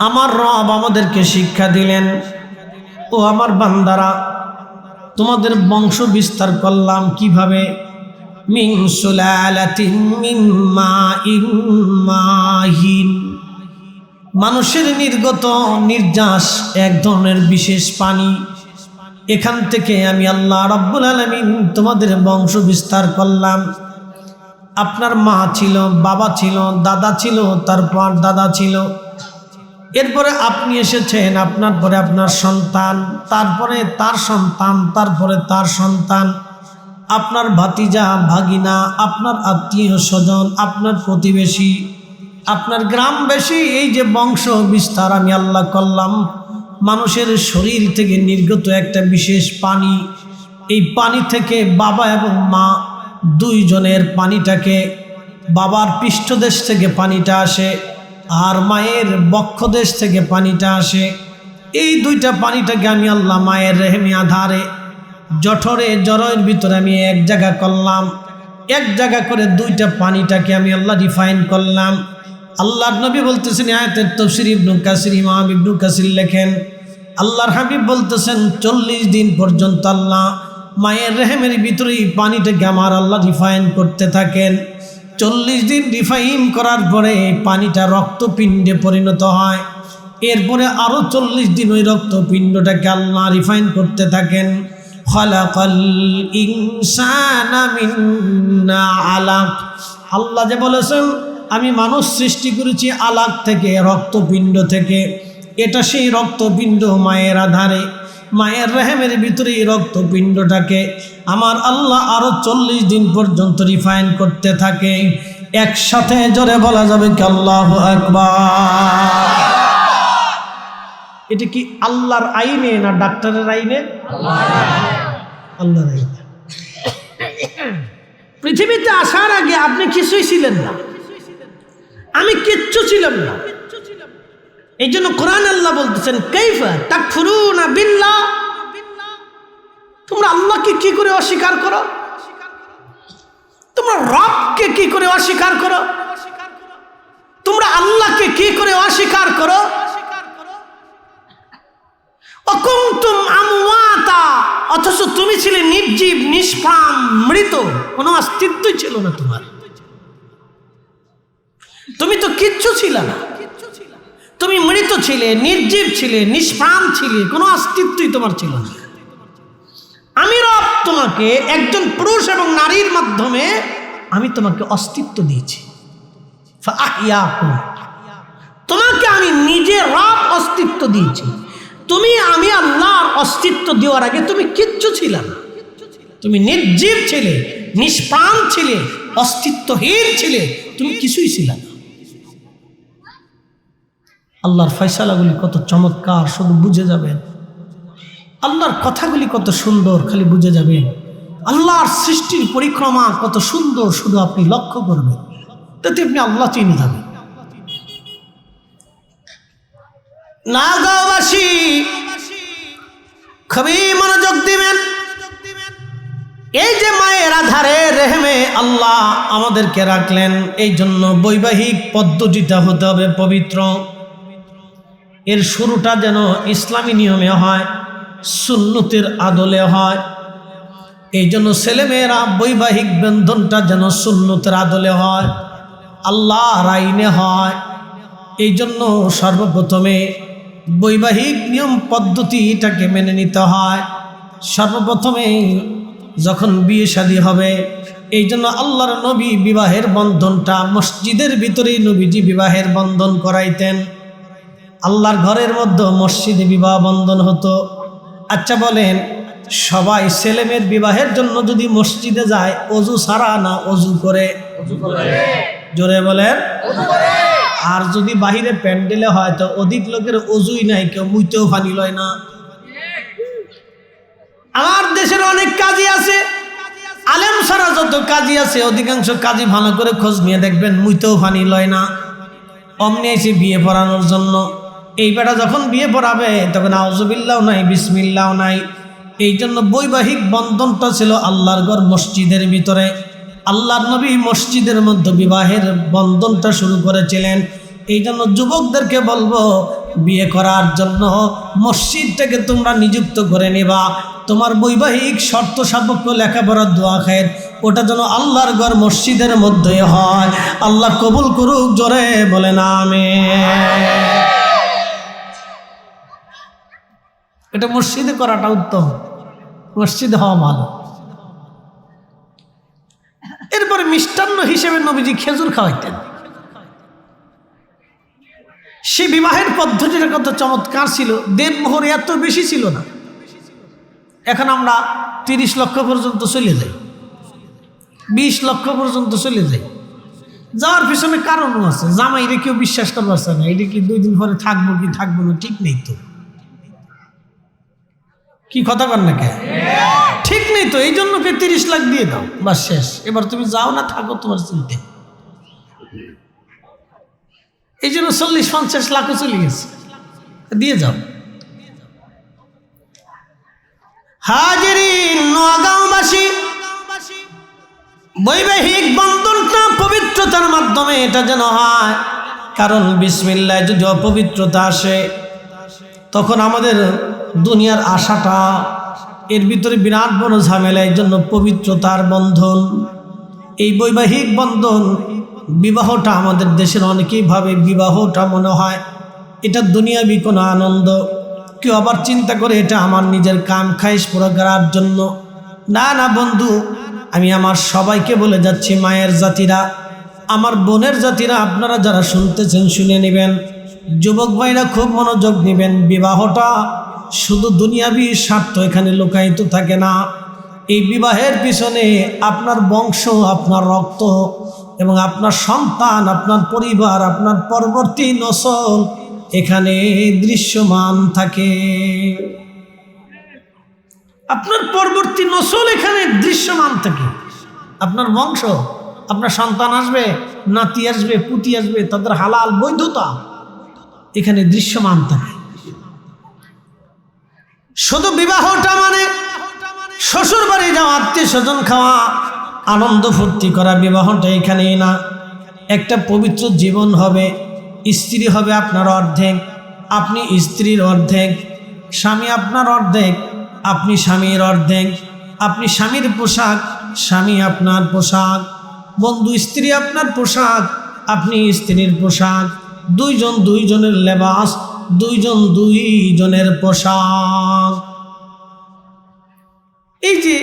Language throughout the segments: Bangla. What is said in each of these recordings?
আমার রব আমাদেরকে শিক্ষা দিলেন, ও আমার বান্দারা, তোমাদের বংশ বিস্তার করলাম কিভাবে? মিন সুলালাতিন মিন মাইন মাহিন, মানুষের নির্গত নির্যাস এক ধরনের বিশেষ পানি, এখান থেকে আমি আল্লাহ রাব্বুল আলামিন তোমাদের বংশ বিস্তার করলাম। আপনার মা ছিল, বাবা ছিল, দাদা ছিল, তারপর দাদা ছিল, এরপরে আপনি এসেছেন, আপনার পরে আপনার সন্তান, তারপরে তার সন্তান, তারপরে তার সন্তান, আপনার ভাতিজা ভাগিনা, আপনার আত্মীয় স্বজন, আপনার প্রতিবেশী, আপনার গ্রামবাসী, এই যে বংশ বিস্তার আমি আল্লাহ করলাম। মানুষের শরীর থেকে নির্গত একটা বিশেষ পানি, এই পানি থেকে বাবা এবং মা দুইজনের পানিটাকে, বাবার পৃষ্ঠদেশ থেকে পানিটা আসে আর মায়ের বক্ষদেশ থেকে পানিটা আসে। এই দুইটা পানিটাকে আমি আল্লাহ মায়ের রেহেমে আধারে জঠরে জড়ের ভিতরে আমি এক জায়গা করলাম, এক জায়গা করে দুইটা পানিটাকে আমি আল্লাহ রিফাইন করলাম। আল্লাহর নবী বলতেছেন, আয়াতের তাফসীর ইবনে কাসির, ইমাম ইবনে কাসির লেখেন, আল্লাহর হাবিব বলতেছেন 40 দিন পর্যন্ত আল্লাহ মায়ের রেহেমের ভিতরে এই পানিটাকে আমার আল্লাহ রিফাইন করতে থাকেন। 40 দিন রিফাইন করার পরে পানিটা রক্তপিণ্ডে পরিণত হয়। এরপরে আরো 40 দিন ওই রক্তপিণ্ডটাকে আল্লাহ রিফাইন করতে থাকেন। খালাকাল ইনসানা মিন আলাক, আল্লাহ যে বলেছেন আমি মানুষ সৃষ্টি করেছি আলাক থেকে, রক্তপিণ্ড থেকে। এটা সেই রক্তপিণ্ড মায়ের আধারে, মায়ের রেহেমের ভিতরে এই রক্তপিণ্ডটাকে আমার আল্লাহ আরো 40 দিন পর্যন্ত রিফাইন করতে থাকে। একসাথে জোরে বলা যাবে কি আল্লাহু আকবার? এটা কি আল্লাহর আইনে না ডাক্তারের আইনে? আল্লাহর আইনে। পৃথিবীতে আসার আগে আপনি কিছুই ছিলেন না, আমি কিচ্ছু ছিলাম না। এই জন্য কোরআন আল্লাহ বলতেছেন, কাইফা তাকফুরুনা বিল্লাহ, তোমরা আল্লাহকে কি করে অস্বীকার করো? তোমরা রবকে কি করে অস্বীকার করো? তোমরা আল্লাহকে কি করে অস্বীকার করো? অকুনতুম আমওয়াতা, অথচ তুমি ছিলে নির্জীব, নিষ্প্রাণ, মৃত, কোনো অস্তিত্বই ছিল না তোমার। তুমি তো কিচ্ছু ছিলে না, তুমি মৃত ছিলে, নির্জীব ছিলে, নিষ্প্রাণ ছিলে, কোনো অস্তিত্বই তোমার ছিল না। আমি রব তোমাকে একজন পুরুষ এবং নারীর মাধ্যমে আমি তোমাকে অস্তিত্ব দিয়েছি। ফাআহইয়াকুম, তোমাকে আমি নিজে রব অস্তিত্ব দিয়েছি। তুমি আমি আল্লাহর অস্তিত্ব দেওয়ার আগে তুমি কিচ্ছু ছিলে না, তুমি নির্জীব ছিলে, নিষ্প্রাণ ছিলে, অস্তিত্বহীন ছিলে, তুমি কিছুই ছিলে না। আল্লাহর ফয়সালাগুলি কত চমৎকার, শুধু বুঝে যাবেন। আল্লাহর কথাগুলি কত সুন্দর, খালি বুঝে যাবেন। আল্লাহর সৃষ্টির পরিক্রমা কত সুন্দর, শুধু আপনি লক্ষ্য করবেন, তাতে আপনি আল্লাহ চিনে যাবেন। নাগাঁওবাসী খুবই মনোযোগ দিবেন। এই যে মায়ের আধারে রেহেমে আল্লাহ আমাদেরকে রাখলেন, এই জন্য বৈবাহিক পদ্ধতিটা হতে হবে পবিত্র। এর শুরুটা যেন ইসলামী নিয়মে হয়, সুন্নতের আদলে হয়। এই জন্য ছেলেমেয়েরা বৈবাহিক বন্ধনটা যেন সুন্নতের আদলে হয়, আল্লাহর আইনে হয়। এই জন্য সর্বপ্রথমে বৈবাহিক নিয়ম পদ্ধতিটাকে মেনে নিতে হয়। সর্বপ্রথমে যখন বিয়ে শাদী হবে, এই জন্য আল্লাহর নবী বিবাহের বন্ধনটা মসজিদের ভিতরেই নবীজি বিবাহের বন্ধন করাইতেন। আল্লাহর ঘরের মধ্যে মসজিদে বিবাহ বন্ধন হতো। আচ্ছা বলেন, সবাই ছেলেমেয়ের বিবাহের জন্য যদি মসজিদে যায়, অজু ছাড়া না অজু করে? জোরে বলেন। আর যদি বাহিরে প্যান্ডেলে হয়, তো অধিক লোকের অজুই নাই, কেউ মুইতেও পানি লয় না। আমার দেশের অনেক কাজী আছে, আলেম ছাড়া যত কাজী আছে, অধিকাংশ কাজী ভালো করে খোঁজ নিয়ে দেখবেন মুইতেও পানি লয় না। অমনি এসে বিয়ে পড়ানোর জন্য, এই বেটা যখন বিয়ে পড়াবে তখন আউযুবিল্লাহ নাই, বিসমিল্লাহ নাই। এই জন্য বৈবাহিক বন্ধনটা ছিল আল্লাহর ঘর মসজিদের ভিতরে। আল্লাহর নবী মসজিদের মধ্যে বিবাহের বন্ধনটা শুরু করেছিলেন। এই জন্য যুবকদেরকে বলবো, বিয়ে করার জন্য মসজিদটাকে তোমরা নিযুক্ত করে নেবা। তোমার বৈবাহিক শর্ত সাপেক্ষ লেখাপড়ার দোয়া খায়ের ওটা যেন আল্লাহর ঘর মসজিদের মধ্যে হয়। আল্লাহ কবুল করুক, জোরে বলেন আমিন। এটা মসজিদে করাটা উত্তম, মসজিদে হওয়া ভালো। এরপরে মিষ্টান্ন হিসেবে নবীজি খেজুর খাওয়াইতেন। সে বিবাহের পদ্ধতিটা কত চমৎকার ছিল। দেনমোহর এত বেশি ছিল না। এখন আমরা 30 লক্ষ পর্যন্ত চলে যাই, 20 লক্ষ পর্যন্ত চলে যাই। যাওয়ার পিছনে কারণও আছে। জামাইরে কেউ বিশ্বাস করবার চায় না, এটা কি 2 দিন পরে থাকবো কি থাকবো না ঠিক নেই তো। কি কথা কর না কে, ঠিক নেই তো। এই জন্য 30 লাখ দিয়ে দাও, বাস শেষ। এবার তুমি যাও না থাকো তোমার চিন্তা। এই জন্য 40-50 লাখও চলে গেছে, দিয়ে যাও। হাজিরিন, নোয়াগাঁওবাসী, বৈবাহিক বন্ধনটা পবিত্রতার মাধ্যমে এটা যেন হয়। কারণ বিসমিল্লাহ যদি অপবিত্রতা আসে তখন আমাদের দুনিয়ার আশাটা, এর ভিতরে বিরাট বড় ঝামেলা। এই জন্য পবিত্রতার বন্ধন, এই বৈবাহিক বন্ধন, বিবাহটা আমাদের দেশের অনেকেই ভাবে বিবাহটা মনে হয় এটা দুনিয়াবি কোনো আনন্দ। কেউ আবার চিন্তা করে এটা আমার নিজের কাম খাইশ পুরো করার জন্য। না না বন্ধু, আমি আমার সবাইকে বলে যাচ্ছি, মায়ের জাতিরা, আমার বোনের জাতিরা, আপনারা যারা শুনতেছেন শুনে নেবেন। যুবক ভাইরা খুব মনোযোগ নেবেন। বিবাহটা শুধু দুনিয়াবি স্বার্থ এখানে লুকায়িত থাকে না। এই বিবাহের পিছনে আপনার বংশ, আপনার রক্ত এবং আপনার সন্তান, আপনার পরিবার, আপনার পরবর্তী নসল এখানে দৃশ্যমান থাকে। আপনার পরবর্তী নসল এখানে দৃশ্যমান থাকে। আপনার বংশ, আপনার সন্তান আসবে, নাতি আসবে, পুতি আসবে, তাদের হালাল বৈধতা এখানে দৃশ্যমান থাকে। শুধু বিবাহটা মানে শ্বশুর বাড়ি যাওয়া, আত্মীয় স্বজন খাওয়া, আনন্দ ফুর্তি করা, বিবাহটা এখানেই না। একটা পবিত্র জীবন হবে। স্ত্রী হবে আপনার অর্ধেক, আপনি স্ত্রীর অর্ধেক, স্বামী আপনার অর্ধেক, আপনি স্বামীর অর্ধেক, আপনি স্বামীর পোশাক, স্বামী আপনার পোশাক, বন্ধু স্ত্রী আপনার পোশাক, আপনি স্ত্রীর পোশাক, দুইজন দুইজনের লেবাস, দুইজন দুইজনের পোশাক। এই যে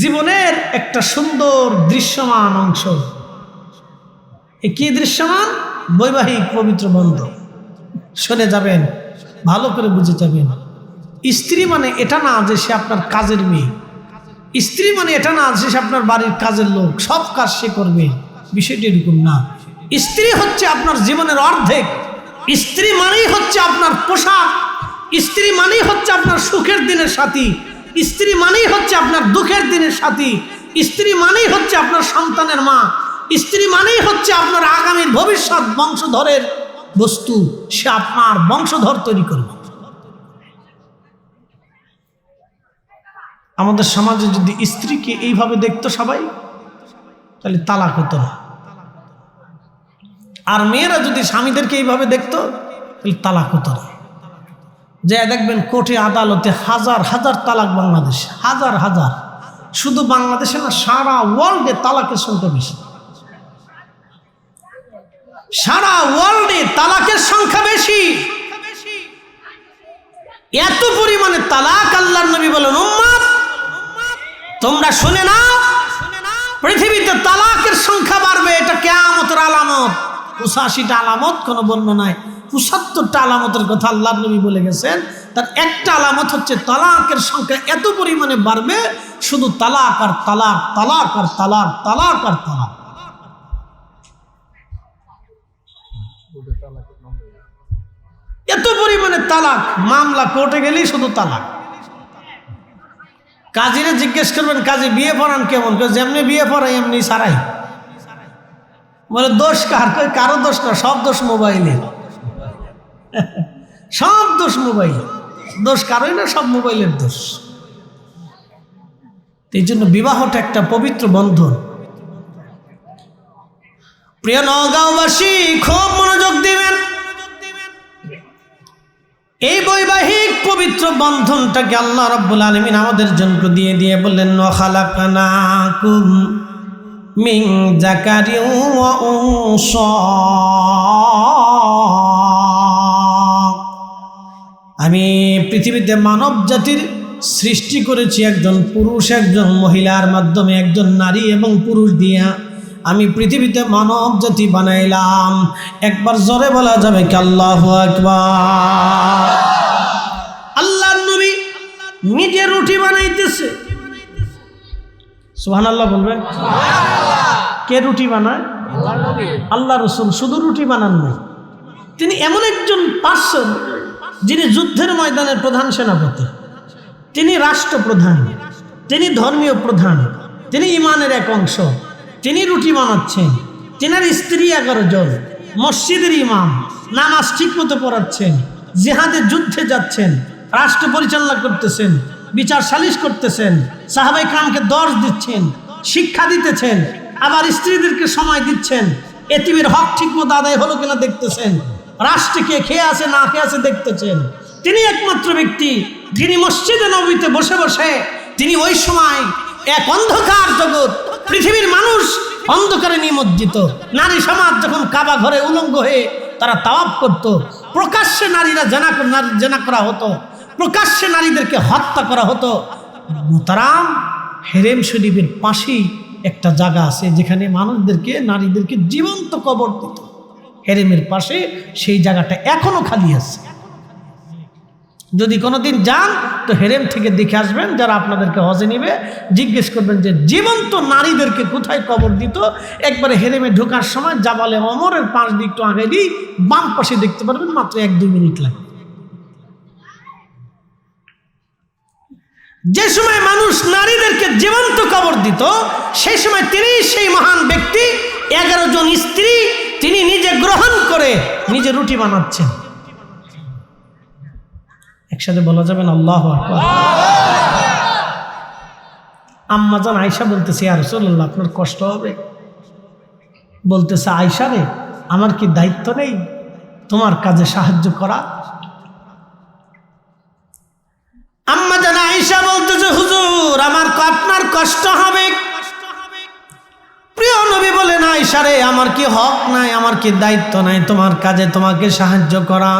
জীবনের একটা সুন্দর দৃশ্যমান অংশ, কি দৃশ্যমান? বৈবাহিক পবিত্র বন্ধন। শুনে যাবেন, ভালো করে বুঝে যাবেন। স্ত্রী মানে এটা না যে সে আপনার কাজের মেয়ে, স্ত্রী মানে এটা না যে সে আপনার বাড়ির কাজের লোক, সব কাজ সে করবে, বিষয়টি এরকম না। স্ত্রী হচ্ছে আপনার জীবনের অর্ধেক। স্ত্রী মানেই হচ্ছে আপনার পোশাক, স্ত্রী মানেই হচ্ছে আপনার সুখের দিনের সাথী, স্ত্রী মানেই হচ্ছে আপনার দুঃখের দিনের সাথী, স্ত্রী মানেই হচ্ছে আপনার সন্তানের মা, স্ত্রী মানেই হচ্ছে আপনার আগামীর ভবিষ্যৎ বংশধরের বস্তু। সে আপনার বংশধর তৈরি করবে। আমাদের সমাজে যদি স্ত্রীকে এইভাবে দেখতো সবাই, তাহলে তালাক হতো না। আর মেয়েরা যদি স্বামীদেরকে এইভাবে দেখতো, তাহলে তালাক হতো না। যে দেখবেন কোর্টে আদালতে হাজার হাজার তালাক বাংলাদেশে, হাজার হাজার। শুধু বাংলাদেশে না, সারা ওয়ার্ল্ডে তালাকের সংখ্যা বেশি। সারা ওয়ার্ল্ডে তালাকের সংখ্যা বেশি। এত পরিমাণে তালাক, আল্লাহর নবী বলেন, উম্মত তোমরা শুনে নাও, পৃথিবীতে তালাকের সংখ্যা বাড়বে। এটা কিয়ামতের আলামত। 85টা আলামত কোনো বর্ণনায় 75টা আলামতের কথা আল্লাহর নবী বলে গেছেন। তার একটা আলামত হচ্ছে তালাকের সংখ্যা এত পরিমাণে বাড়বে, শুধু তালাক আর তালাক, তালাক আর তালাক, তালাক আর তালাক। এত পরিমাণে তালাক, মামলা কোর্টে গেলেই শুধু তালাক। কাজীরে জিজ্ঞেস করবেন, কাজী বিয়ে পড়ান কেমন? যেমনি বিয়ে পড়াই এমনি সারাই। বলে দোষ কার? কারো দোষ না, সব দোষ মোবাইলের। সব দোষ মোবাইল, দোষ কারোই না, সব মোবাইলের দোষ। এই জন্য বিবাহটা একটা পবিত্র বন্ধন। প্রিয় নওগাঁওবাসী, খুব মনোযোগ দিবেন। এই বৈবাহিক পবিত্র বন্ধনটাকে আল্লাহ রাব্বুল আলামিন আমাদের জন্য দিয়ে দিয়ে বললেন ওয়া খালাকনাকুম মিন যাকারিন ওয়া উনসা, আমি পৃথিবীতে মানব জাতির সৃষ্টি করেছি একজন পুরুষ একজন মহিলার মাধ্যমে, একজন নারী এবং পুরুষ দিয়া আমি পৃথিবীতে মানব জাতি বানাইলাম। একবার জোরে বলা যাবে কি আল্লাহু আকবার। আল্লাহর নবী নিজে রুটি বানাইতেছে, সুবহানাল্লাহ বলবেন। কে রুটি বানায়? আল্লাহ রাসূল। শুধু রুটি বানান নাই, তিনি এমন একজন পার্সন যিনি যুদ্ধের ময়দানের প্রধান সেনাপতি, তিনি রাষ্ট্রপ্রধান, তিনি ধর্মীয় প্রধান, তিনি ইমানের এক অংশ, তিনি রুটি বানাচ্ছেন। তেনার স্ত্রী 11 জন, মসজিদের ইমাম, নামাজ ঠিক মতো পড়াচ্ছেন, জিহাদে যুদ্ধে যাচ্ছেন, রাষ্ট্র পরিচালনা করতেছেন, বিচার সালিশ করতেছেন, সাহাবায়ে কেরামকে দর্শ দিচ্ছেন, শিক্ষা দিতেছেন, আবার স্ত্রীদেরকে সময় দিচ্ছেন, এতিমের হক ঠিক মতো আদায় হলো কিনা দেখতেছেন, রাষ্ট্রে কে খেয়ে আছে না খেয়ে আছে দেখতেছেন। তিনি একমাত্র ব্যক্তি যিনি মসজিদে নববীতে বসে বসে তিনি ওই সময় এক অন্ধকার জগৎ, পৃথিবীর মানুষ অন্ধকারে নিমজ্জিত, নারী সমাজ যখন কাবা ঘরে উলঙ্গ হয়ে তারা তাওয়াফ করত, প্রকাশ্যে নারীরা জেনা করা হতো, প্রকাশ্যে নারীদেরকে হত্যা করা হতো। মুহতারাম, হেরেম শরীফের পাশেই একটা জায়গা আছে যেখানে মানুষদেরকে, নারীদেরকে জীবন্ত কবর দিত। হেরেমের পাশে সেই জায়গাটা এখনো খালি আছে। যদি কোনোদিন যান তো হেরেম থেকে দেখে আসবেন, যারা আপনাদেরকে হজে নিবে জিজ্ঞেস করবেন যে জীবন্ত নারীদেরকে কোথায় কবর দিত। একবারে হেরেমে ঢোকার সময় জাবালে ওমরের পাশ দিয়ে একটু আগে দিয়ে বাম পাশে দেখতে পারবেন, মাত্র 1-2 মিনিট লাগে। যে সময় মানুষ নারীদেরকে জীবন্ত কবর দিত সেই সময় তিনি, সেই মহান ব্যক্তি, 11 জন স্ত্রী তিনি নিজে গ্রহণ করে নিজে রুটি বানাচ্ছেন। একসাথে বলা যাবেন আল্লাহু আকবার। আম্মা জান আয়েশা বলতেছে, ইয়া রাসূলুল্লাহ আপনার কষ্ট হবে। বলতেছে, আয়েশা রে, আমার কি দায়িত্ব নেই তোমার কাজে সাহায্য করা? আম্মা জান আয়েশা বলতেছে, হুজুর আমার আপনার কষ্ট হবে। প্রিয় নবী বলেন, আয়েশা রে, আমার কি হক নাই, আমার কি দায়িত্ব নাই তোমার কাজে তোমাকে সাহায্য করা?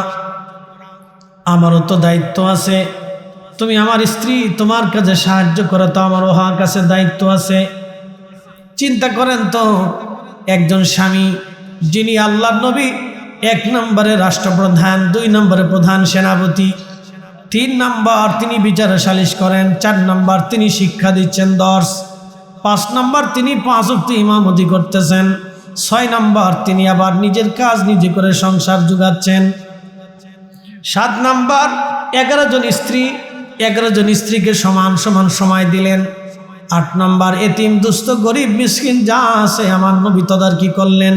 আমারও তো দায়িত্ব আছে। তুমি আমার স্ত্রী, তোমার কাজে সাহায্য করা তো আমারও হক আছে, দায়িত্ব আছে। চিন্তা করেন তো, একজন স্বামী যিনি আল্লাহর নবী 1 নম্বরে রাষ্ট্রপ্রধান, 2 নম্বরে প্রধান সেনাপতি, 3 নম্বর তিনি বিচার সালিশ করেন, 4 নম্বর তিনি শিক্ষা দিচ্ছেন দর্শ, 5 নম্বর তিনি 5 ওয়াক্ত ইমামতি করতেছেন, 6 নম্বর তিনি আবার নিজের কাজ নিজে করে সংসার জুগাচ্ছেন, 7 নম্বর 11 জন স্ত্রী, 11 জন স্ত্রীকে সমান সমান সময় দিলেন, 8 নম্বর এতিম দুস্থ গরিব মিসকিন যা আছে আমার নবী তদারকি করলেন,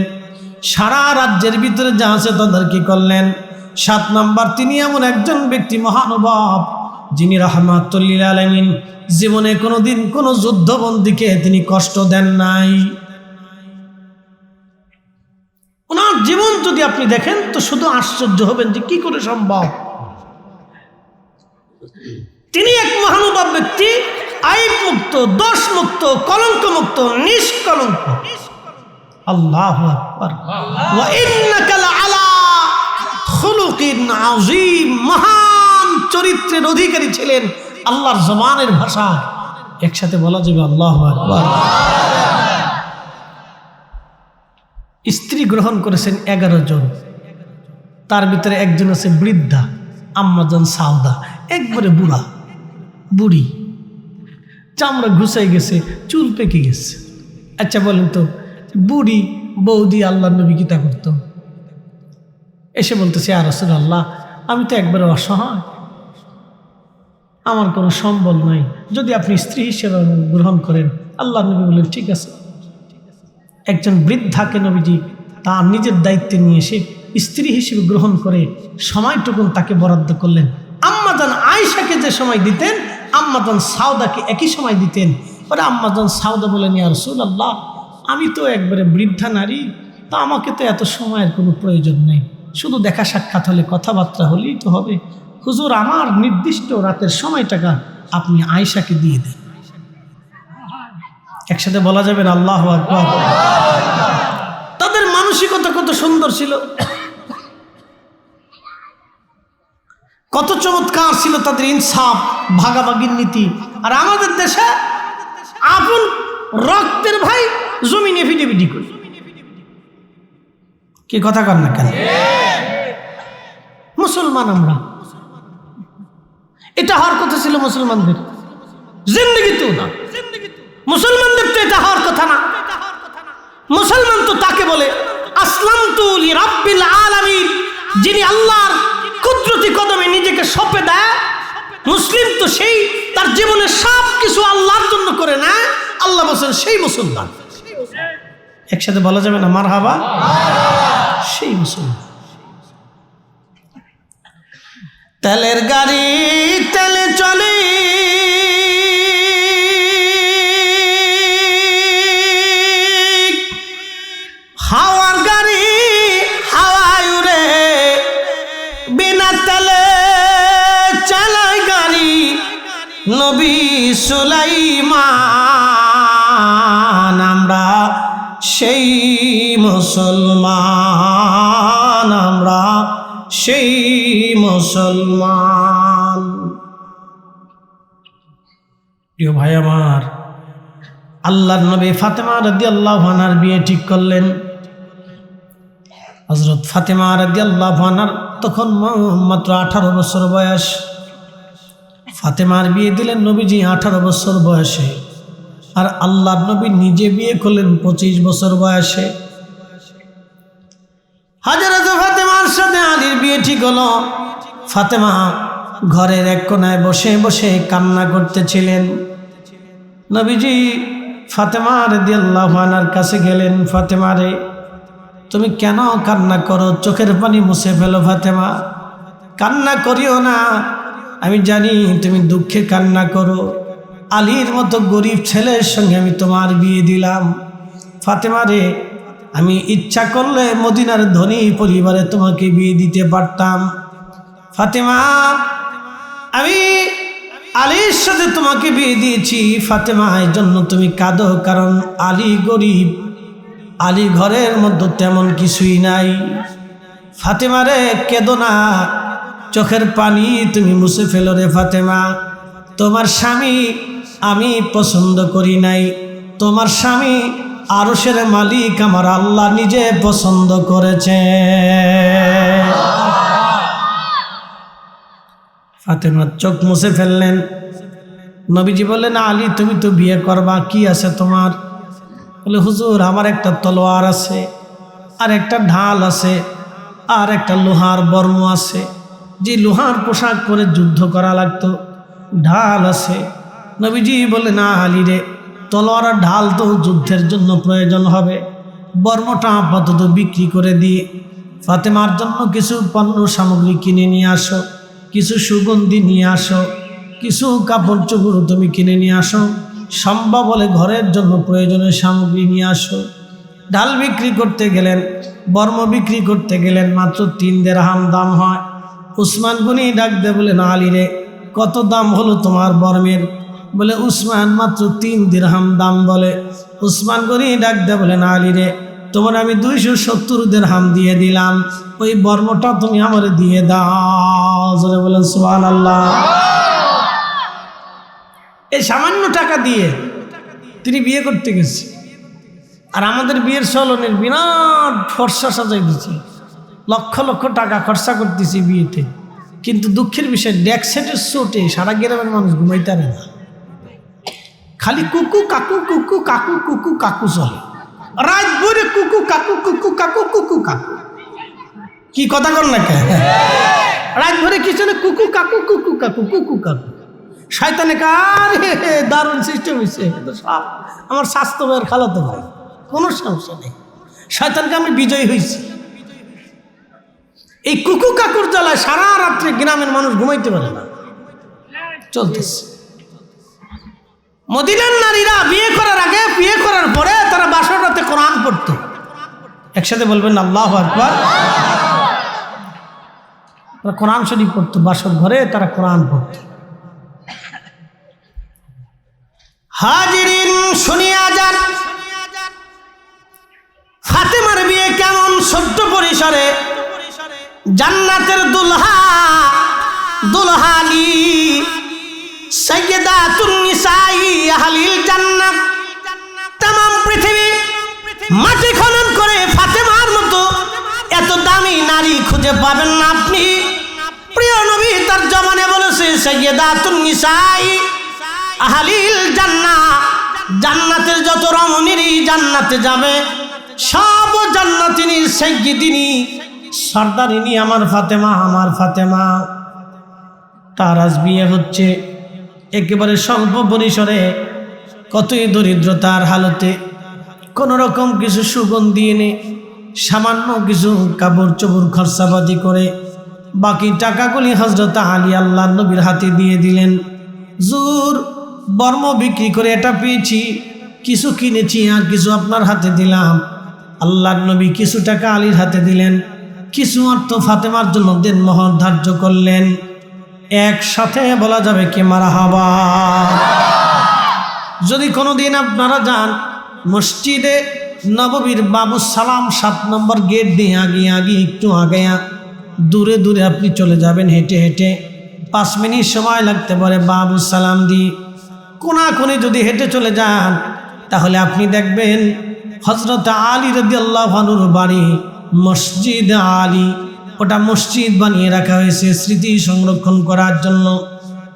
সারা রাজ্যের ভিতরে যা আছে তদারকি করলেন। 7 নম্বর তিনি এমন একজন ব্যক্তি মহানুভব যিনি রাহমাতুল লিল আলামিন, জীবনে কোনোদিন কোনো যুদ্ধবন্দীকে তিনি কষ্ট দেন নাই। ওনার জীবন যদি আপনি দেখেন তো শুধু আশ্চর্য হবেন যে কি করে সম্ভব। তিনি এক মহানুভব ব্যক্তি, আইব মুক্ত, দোষ মুক্ত, কলঙ্ক মুক্ত, নিষ্কলঙ্ক। আল্লাহু আকবার। ওয়া ইন্নাকা লাআলা খুলুকিন আযীম, মহান চরিত্রের অধিকারী ছিলেন। আল্লাহর জবানের ভাষা একসাথে বলা যাবে আল্লাহু আকবার। স্ত্রী গ্রহণ করেছেন 11 জন, তার ভিতরে একজন আছে বৃদ্ধা, আম্মাজান সাউদা, একবারে বুড়ি, চামড়া ঘুষাই গেছে, চুল পেকে গেছে। আচ্ছা বলেন তো, বুড়ি বৌদি আল্লাহর নবী কি তা করতো? এসে বলতেছে, ইয়া রাসূলুল্লাহ আমি তো একবারে অসহায়, আমার কোনো সম্বল নাই, যদি আপনি স্ত্রী হিসেবে গ্রহণ করেন। আল্লাহর নবী বললেন, ঠিক আছে। একজন বৃদ্ধাকে নবীজি তার নিজের দায়িত্বে নিয়ে এসে স্ত্রী হিসেবে গ্রহণ করে সময়টুকুন তাকে বরাদ্দ করলেন। আম্মাজান আয়েশাকে যে সময় দিতেন আম্মাজান সাউদাকে একই সময় দিতেন। পরে আম্মাজান সাউদা বলেন, ইয়া রাসূলুল্লাহ আমি তো একবারে বৃদ্ধা নারী, তা আমাকে তো এত সময়ের কোনো প্রয়োজন নেই, শুধু দেখা সাক্ষাৎ হলে কথাবার্তা হলেই তো হবে। হুজুর আমার নির্দিষ্ট রাতের সময়টাকা আপনি আয়েশাকে দিয়ে দেন। একসাথে বলা যাবে না আল্লাহু আকবার। তাদের মানসিকতা কত সুন্দর ছিল, কত চমৎকার ছিল তাদের ইনসাফ, ভাগাভাগির নীতি। আর আমাদের দেশে আপন রক্তের ভাই জমিনে ভিডিভিডি করে। কি কথা কর না কেন? মুসলমান আমরা, এটা হওয়ার কথা ছিল মুসলমানদের জিন্দেগিতেও না। মুসলমানদের তো এটা হওয়ার কথা না। মুসলমান তো তাকে বলে আসলামতু লিরাব্বিল আলামিন, যিনি আল্লাহর কুদরতি কদমে নিজেকে সঁপে দেয়। মুসলিম তো সেই তার জীবনের সব কিছু আল্লাহর জন্য করে না। আল্লাহ বলেন সেই মুসলমান। একসাথে বলা যাবে না মারহাবা? সেই মুসলমান। তেলের গাড়ি তেলে চলে, হাওয়ার গাড়ি হাওয়ায় উড়ে, বিনা তেলে চালায় গাড়ি নবী সুলাইমান। আমরা সেই মুসলমান, আমরা সেই মুসলমান। প্রিয় ভাই আমার, আল্লাহর নবী ফাতেমা রাদিয়াল্লাহু আনহার বিয়ে ঠিক করলেন। হযরত ফাতেমা রাদিয়াল্লাহু আনহার তখন মাত্র 18 বছর বয়স। ফাতেমার বিয়ে দিলেন নবীজি 18 বছর বয়সে, আর আল্লাহর নবী নিজে বিয়ে করলেন 25 বছর বয়সে। হযরত ফাতেমার সাথে আলীর বিয়ে ঠিক হলো। ফাতেমা ঘরের এক কোনায় বসে বসে কান্না করতেছিলেন। নবীজি ফাতেমা রাদিয়াল্লাহু আনহার কাছে গেলেন, ফাতেমা রে তুমি কেন কান্না করো? চোখের পানি মুছে ফেলো ফাতেমা, কান্না করিও না। আমি জানি তুমি দুঃখে কান্না করো। আলীর মতো গরিব ছেলের সঙ্গে আমি তোমার বিয়ে দিলাম। ফাতেমা রে আমি ইচ্ছা করলে মদিনার ধনী পরিবারে তোমাকে বিয়ে দিতে পারতাম। ফাতেমা আমি আলীর সাথে তোমাকে বিয়ে দিয়েছি। ফাতেমা এই জন্য তুমি কাঁদো, কারণ আলী গরিব, আলী ঘরের মধ্যে তেমন কিছুই নাই। ফাতেমা রে কেঁদো না, চোখের পানি তুমি মুছে ফেলো রে ফাতেমা। তোমার স্বামী আমি পছন্দ করি নাই, তোমার স্বামী আরশের মালিক আমার আল্লাহ নিজে পছন্দ করেছে। ফাতেমা চোখ মুছে ফেললেন। নবীজি বললেন আলী তুমি তো বিয়ে করবা, কি আছে তোমার? বলে হুজুর আমার একটা তলোয়ার আছে, আর একটা ঢাল আছে, আর একটা লোহার বর্ম আছে, যে লোহার পোশাক পরে যুদ্ধ করা লাগতো, ঢাল আছে। নবীজি বলে না আলী রে, তলোয়ার আর ঢাল তো যুদ্ধের জন্য প্রয়োজন হবে, বর্মটা আপাতত বিক্রি করে দিয়ে ফাতেমার জন্য কিছু পণ্য সামগ্রী কিনে নিয়ে আসো, কিছু সুগন্ধি নিয়ে আসো, কিছু কাপড় চোপড় তুমি কিনে নিয়ে আসো, সম্ভব হলে ঘরের জন্য প্রয়োজনীয় সামগ্রী নিয়ে আসো। ঢাল বিক্রি করতে গেলেন, বর্ম বিক্রি করতে গেলেন, মাত্র 3 দিরহাম দাম হয়। উসমান গনি ডাক দে বলেন আলী রে কত দাম হলো তোমার বর্মের? বলে উসমান মাত্র 3 দিরহাম দাম বলে। উসমান গনি ডাক দে বলেন আলী রে তোমার আমি 270 দিরহাম দিয়ে দিলাম, ওই বর্মটা তুমি আমারে দিয়ে দাও। জোরে বলেন সুবহানাল্লাহ। এই সামান্য টাকা দিয়ে তিনি বিয়ে করতে গেছে। আর আমাদের বিয়ের চলনের বিরাট ফর্সা সাজাই দিচ্ছে, লক্ষ লক্ষ টাকা খরচা করতেছি বিয়েতে, কিন্তু দুঃখের বিষয় ডেকসেটের চোটে সারা গ্রামের মানুষ ঘুমাইতে পারে না, খালি কুকু কাকু কুকু কাকু কুকু কাকু চলে, রাত ভরে কুকু কাকু কুকু কাকু কুকু কাকু। কি কথা কর না কে? রাত ভরে কি চলে? কুকু কাকু কুকু কাকু কুকু কাকু। শয়তানে কার দারুণ সিস্টেম হয়েছে, সব আমার স্বাস্থ্য ভাইয়ের খালাতো ভাই, কোনো সমস্যা নেই, শয়তানকে আমি বিজয়ী হয়েছি। এই কুকু কাকুর জ্বালায় সারা রাত্রে গ্রামের মানুষ ঘুমাইতে পারে না, চলতেছে। মদিনার নারীরা বিয়ে করার আগে, বিয়ে করার পরে তারা বাসর রাতে কোরআন পড়তো। একসাথে বলবেন আল্লাহু আকবার। তারা কোরআন শরীফ পড়তো, বাসর ঘরে তারা কোরআন পড়তো। হাজিরিন শুনিয়া যান, ফাতেমার বিয়ে কেমন ছোট্ট পরিসরে, জান্নাতের দুলহা দুলহানি সাইয়্যিদাতুন নিসাই আহলিল জান্নাত। तमाम পৃথিবী মাটি খনন করে ফাতেমার মতো এত দামি নারী খুঁজে পাবেন না আপনি। প্রিয় নবী তার জমানে বলেছে সাইয়্যিদাতুন নিসাই আহলিল জান্নাত, জান্নাতের যত রমণীরই জান্নাতে যাবে সব জান্নাতিনী সাইয়্যিদিনী সর্দারিনী আমার ফাতেমা, আমার ফাতেমা। তার আজ বিয়ে হচ্ছে একেবারে স্বল্প পরিসরে, কতই দরিদ্রতার হালতে, কোনো রকম কিছু সুগন্ধি এনে সামান্য কিছু কাপড় চোপড় খরচাবাজি করে বাকি টাকাগুলি হযরত আলী আল্লাহর নবীর হাতে দিয়ে দিলেন। জুর বর্ম বিক্রি করে এটা পেয়েছি, কিছু কিনেছি আর কিছু আপনার হাতে দিলাম। আল্লাহর নবী কিছু টাকা আলীর হাতে দিলেন, কিছু অর্থ ফাতেমার জন্য দেনমোহর ধার্য করলেন। একসাথে বলা যাবে কি মারহাবা। যদি কোনোদিন আপনারা যান মসজিদে নববীর বাবু সালাম 7 নম্বর গেট দিয়ে আগে একটু আগায়া দূরে দূরে আপনি চলে যাবেন হেঁটে হেঁটে, 5 মিনিট সময় লাগতে পারে বাবু সালাম দিয়ে কোনাকুনি যদি হেঁটে চলে যান, তাহলে আপনি দেখবেন হযরত আলী রাদিয়াল্লাহু আনহুর বাড়ি মসজিদ আলী। ওটা মসজিদ বানিয়ে রাখা হয়েছে স্মৃতি সংরক্ষণ করার জন্য।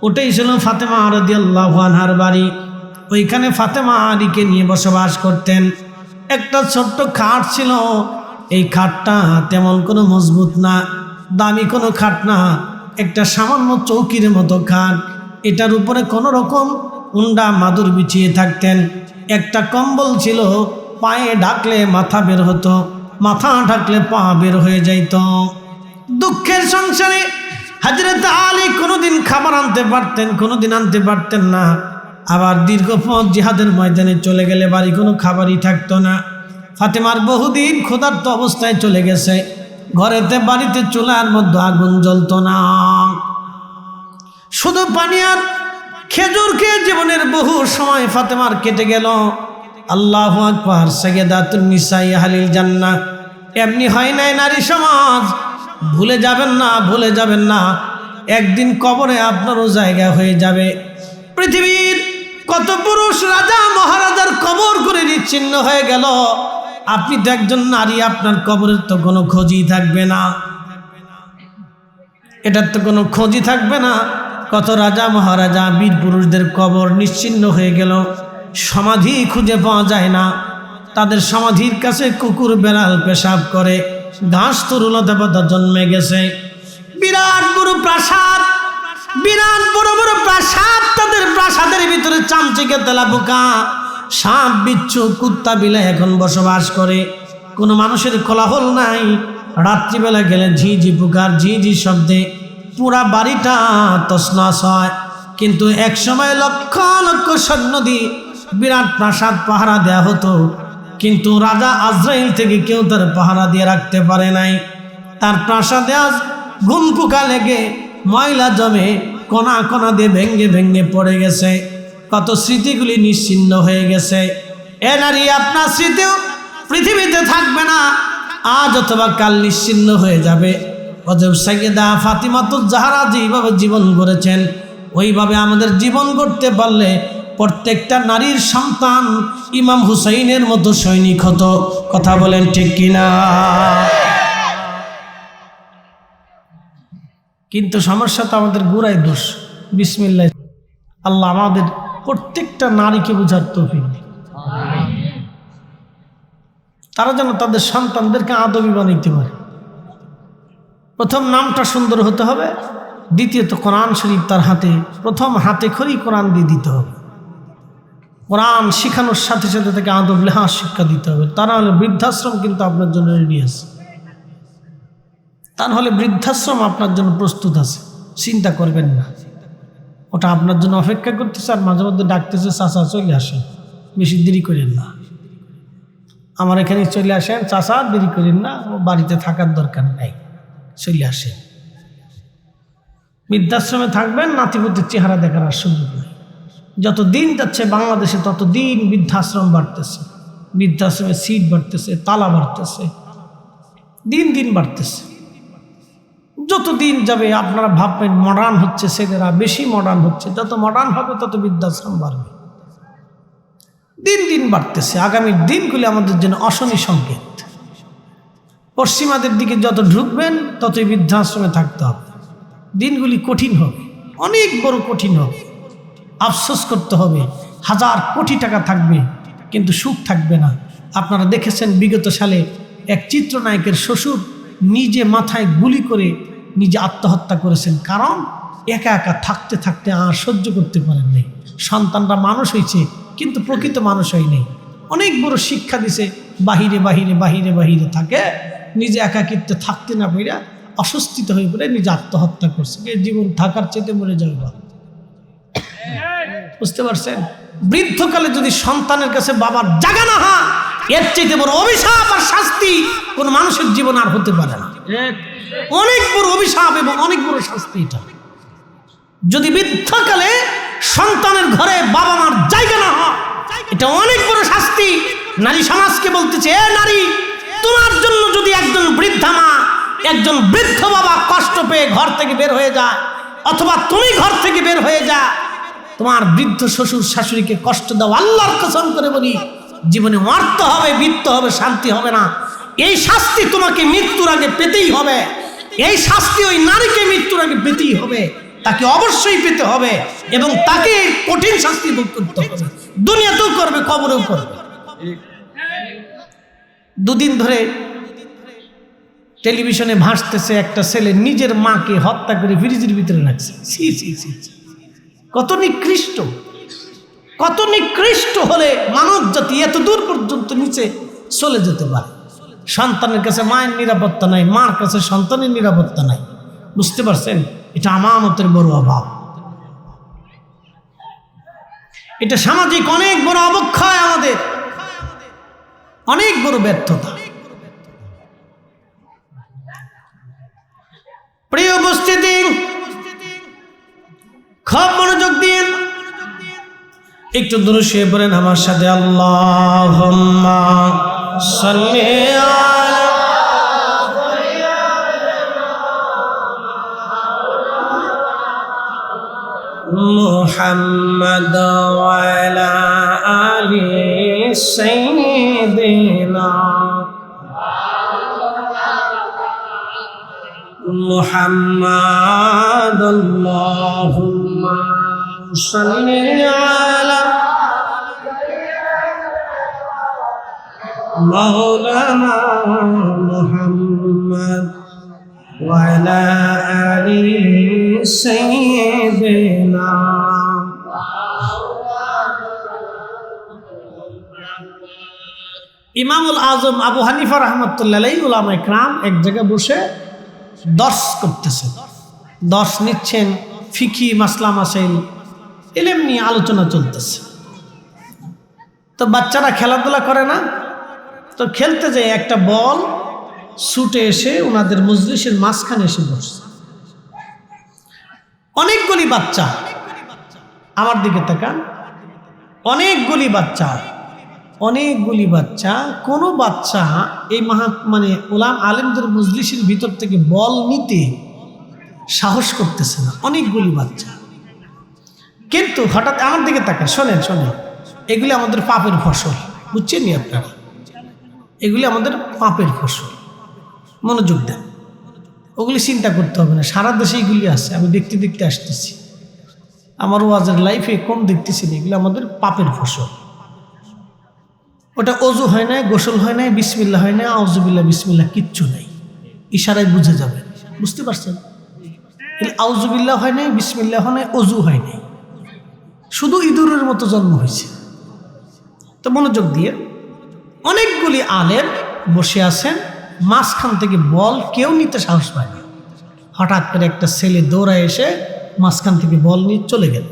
ওটাই ছিল ফাতেমা রাদিয়াল্লাহু আনহার বাড়ি। ওইখানে ফাতেমা আলীকে নিয়ে বসবাস করতেন। একটা ছোট্ট খাট ছিল, এই খাটটা তেমন কোনো মজবুত না, দামি কোনো খাট না, একটা সামান্য চৌকির মতো খাট। এটার উপরে কোনো রকম উন্ডা মাদুর বিছিয়ে থাকতেন। একটা কম্বল ছিল, পায়ে ঢাকলে মাথা বের হতো, মাথা ঢাকলে পা বের হয়ে যাইত। দুঃখের সংসারে হযরত আলী কোনোদিন খাবার আনতে পারতেন, কোনোদিন আনতে পারতেন না। আবার দীর্ঘ পথ জিহাদের ময়দানে চলে গেলে বাড়ি কোনো খাবারই থাকতো না। ফাতেমার বহুদিন ক্ষুধার্ত অবস্থায় চলে গেছে, ঘরেতে বাড়িতে চুলার মধ্যে আগুন জ্বলতো না, শুধু পানি আর খেজুর খেয়ে জীবনের বহু সময় ফাতেমার কেটে গেল। আল্লাহু আকবার। সাইয়্যিদাতুন নিসাই আহলিল জান্নাহ। এমনি হয় নাই নারী সমাজ, ভুলে যাবেন না, ভুলে যাবেন না, একদিন কবরে আপনারও জায়গা হয়ে যাবে। পৃথিবীর কত পুরুষ রাজা মহারাজার কবর করে নিচ্ছিন্ন হয়ে গেল, আপনি তো একজন নারী, আপনার কবরের তো কোনো খোঁজই থাকবে না, এটার তো কোনো খোঁজই থাকবে না। কত রাজা মহারাজা বীর পুরুষদের কবর নিশ্চিন্ন হয়ে গেল, সমাধি খুঁজে পাওয়া যায় না। তাদের সমাধির কাছে কুকুর বেড়াল পেশাব করে, ঘাস তরুলতা পাতা জন্মে গেছে। বিরাট বড় প্রাসাদ, বিরাট বড় বড় প্রাসাদ, তাদের প্রাসাদের ভিতরে চামচিকে তেলা পোকা, সাপ বিচ্ছু কুত্তা বিলাই এখন বসবাস করে। কোনো মানুষের কোলাহল নাই। রাত্রিবেলা গেলে ঝিঝি পোকার ঝিঝি শব্দে পুরা বাড়িটা তছনছ হয়। কিন্তু এক সময় লক্ষ লক্ষ সৈন্য দিয়ে বিরাট প্রাসাদ পাহারা দেয়া হতো, কিন্তু রাজা আজরাইল থেকে কেউ তার পাহারা দিয়ে রাখতে পারে নাই। তার প্রাসাদে আজ ঘুম পোকা লেগে ময়লা জমে কণা কণা দিয়ে ভেঙ্গে ভেঙ্গে পড়ে গেছে। কত স্মৃতিগুলি নিশ্চিন্ন হয়ে গেছে। এ নারী, আপনার স্মৃতিও পৃথিবীতে থাকবে না, আজ অথবা কাল নিশ্চিন্ন হয়ে যাবে। অতএব সাইয়্যিদা ফাতিমাতুজ জাহরা যেইভাবে জীবন গড়েছেন, ওইভাবে আমাদের জীবন গড়তে পারলে প্রত্যেকটা নারীর সন্তান ইমাম হুসাইনের মতো সৈনিক হতো। কথা বলেন ঠিক কিনা? কিন্তু সমস্যা তো আমাদের গোড়াই দোষ। বিসমিল্লাহ। আল্লাহ আমাদের প্রত্যেকটা নারীকে বুঝার তৌফিক দিন, তারা যেন তাদের সন্তানদেরকে আদবী বানাইতে পারে। প্রথম নামটা সুন্দর হতে হবে, দ্বিতীয়ত কোরআন শরীফ তার হাতে, প্রথম হাতে খড়ি কোরআন দিয়ে দিতে হবে। কোরআন শিখানোর সাথে সাথে তাকে আদব লেহাজ শিক্ষা দিতে হবে। তা না হলে বৃদ্ধাশ্রম কিন্তু আপনার জন্য রেডি আছে, তা নাহলে বৃদ্ধাশ্রম আপনার জন্য প্রস্তুত আছে, চিন্তা করবেন না। ওটা আপনার জন্য অপেক্ষা করতেছে, আর মাঝে মধ্যে ডাকতেছে, চাচা চলে আসেন, বেশি দেরি করেন না, আমার এখানে চলে আসেন চাচা, দেরি করেন না, ও বাড়িতে থাকার দরকার নাই, চলে আসেন। বৃদ্ধাশ্রমে থাকবেন, নাতিপুতির চেহারা দেখার আর সুযোগ নেই। যত দিন যাচ্ছে বাংলাদেশে তত দিন বৃদ্ধাশ্রম বাড়তেছে, বৃদ্ধাশ্রমের সিট বাড়তেছে, তালা বাড়তেছে, দিন দিন বাড়তেছে। যত দিন যাবে আপনারা ভাববেন মডার্ন হচ্ছে, ছেলেরা বেশি মডার্ন হচ্ছে, যত মডার্ন হবে তত বৃদ্ধাশ্রম বাড়বে। দিন দিন বাড়তেছে। আগামীর দিনগুলি আমাদের জন্য অশনি সংকেত। পশ্চিমাদের দিকে যত ঢুকবেন ততই বৃদ্ধাশ্রমে থাকতে হবে। দিনগুলি কঠিন হবে, অনেক বড় কঠিন হবে। আফসোস করতে হবে, 1000 কোটি টাকা থাকবে কিন্তু সুখ থাকবে না। আপনারা দেখেছেন বিগত সালে এক চিত্রনায়কের শ্বশুর নিজে মাথায় গুলি করে নিজে আত্মহত্যা করেছেন। কারণ একা একা থাকতে থাকতে আর সহ্য করতে পারেন নাই। সন্তানরা মানুষ হয়েছে কিন্তু প্রকৃত মানুষ হয় নাই। অনেক বড় শিক্ষা দিছে, বাহিরে বাহিরে বাহিরে বাহিরে থাকে, নিজে একাকিত্বে থাকতে না পেরে অস্বস্তিত হয়ে পড়ে নিজে আত্মহত্যা করছে। জীবন থাকার চেয়ে মরে যাবে। বুঝতে পারছেন? বৃদ্ধকালে যদি সন্তানের কাছে বাবার জায়গা না হয়, এর চাইতে বড় অভিশাপ আর শাস্তি কোন মানুষের জীবন আর হতে পারে না। অনেক বড় অভিশাপ এবং অনেক বড় শাস্তি এটা। যদি বৃদ্ধকালে সন্তানের ঘরে বাবা মার জায়গা না হয়, এটা অনেক বড় শাস্তি। নারী সমাজকে বলতেছে, এ নারী, তোমার জন্য যদি একজন বৃদ্ধা মা, একজন বৃদ্ধ বাবা কষ্ট পেয়ে ঘর থেকে বের হয়ে যায়, অথবা তুমি ঘর থেকে বের হয়ে যা, তোমার বৃদ্ধ শ্বশুর শাশুড়িকে কষ্ট দাও, আল্লাহর কসম করে বলি জীবনে মরতে হবে, মৃত্যু হবে, শান্তি হবে না। এই শাস্তি তোমাকে মৃত্যুর আগে পেতেই হবে। এই শাস্তি ওই নারীকে মৃত্যুর আগে পেতেই হবে, তাকে অবশ্যই পেতে হবে এবং তাকে কঠিন শাস্তি ভোগ করতে হবে। দুনিয়াতেও করবে, কবরেও করবে। দুদিন ধরে টেলিভিশনে ভাসতেছে একটা ছেলে নিজের মাকে হত্যা করে ফ্রিজের ভিতরে রাখছে। ছি ছি ছি, কত নিকৃষ্ট! কত নিকৃষ্ট হলে মানব জাতি এত দূর পর্যন্ত নিচে চলে যেতে পারে? সন্তানের কাছে মায়ের নিরাপত্তা নাই, মার কাছে সন্তানের নিরাপত্তা নাই। বুঝতে পারছেন? এটা আমানতের বড় অভাব। এটা সামাজিক অনেক বড় অবক্ষয়, আমাদের অনেক বড় ব্যর্থতা। প্রিয় উপস্থিতি, খুব মনোযোগ দিন, একটু দূরে শুয়ে পড়েন আমার সাথে। আল্লাহুম্মা সাল্লি আলা মুহাম্মাদ ওয়া আলা আলি সাইয়্যিদিনা মুহাম্মাদ। আল্লাহুম্মা সাল্লি আলা মাওলানা মুহাম্মাদ ওয়া আলা আলি সাইয়্যিদিনা। ইমামুল আজম আবু হানিফা রাহমাতুল্লাহ আলাইহি উলামায়ে কেরাম এক জায়গায় বসে দর্শ করতেছেন, দর্শ নিচ্ছেন, ফিকি মাসলা মাসাইল ইলম নিয়ে আলোচনা চলতেছে। তো বাচ্চারা খেলাধুলা করে না, তো খেলতে যায় একটা বল ছুটে এসে ওনাদের মজলিসের মাঝখানে এসে বসছে। অনেকগুলি বাচ্চা, আমার দিকে তাকান, অনেকগুলি বাচ্চা, অনেকগুলি বাচ্চা। কোনো বাচ্চা এই মানে ওলাম আলেমদের মজলিসের ভিতর থেকে বল নিতে সাহস করতেছে না, অনেকগুলি বাচ্চা। কিন্তু হঠাৎ আমার দিকে তাকান, শোনেন শোনেন, এগুলি আমাদের পাপের ফসল, বুঝছেন নি আপনারা? এগুলি আমাদের পাপের ফসল, মনোযোগ দেন। ওগুলি চিন্তা করতে হবে না, সারা দেশে এগুলি আছে, আমি দেখতে দেখতে আসতেছি, আমার ওয়াজের লাইফে কম দেখতেছি না। এগুলি আমাদের পাপের ফসল। ওটা অজু হয় নাই, গোসল হয় নাই, বিসমিল্লাহ হয় নাই, আউযুবিল্লাহ বিসমিল্লাহ কিচ্ছু নাই, ইশারায় বুঝে যাবে। বুঝতে পারছেন? আউযুবিল্লাহ হয় নাই, বিসমিল্লাহ হয় নাই, অজু হয় নাই, শুধু ইঁদুরের মতো জন্ম হয়েছে। তো মনোযোগ দিয়ে, অনেকগুলি আলেম বসে আছেন, মাঝখান থেকে বল কেউ নিতে সাহস পায় না। হঠাৎ করে একটা ছেলে দৌড়ায় এসে মাঝখান থেকে বল নিয়ে চলে গেল।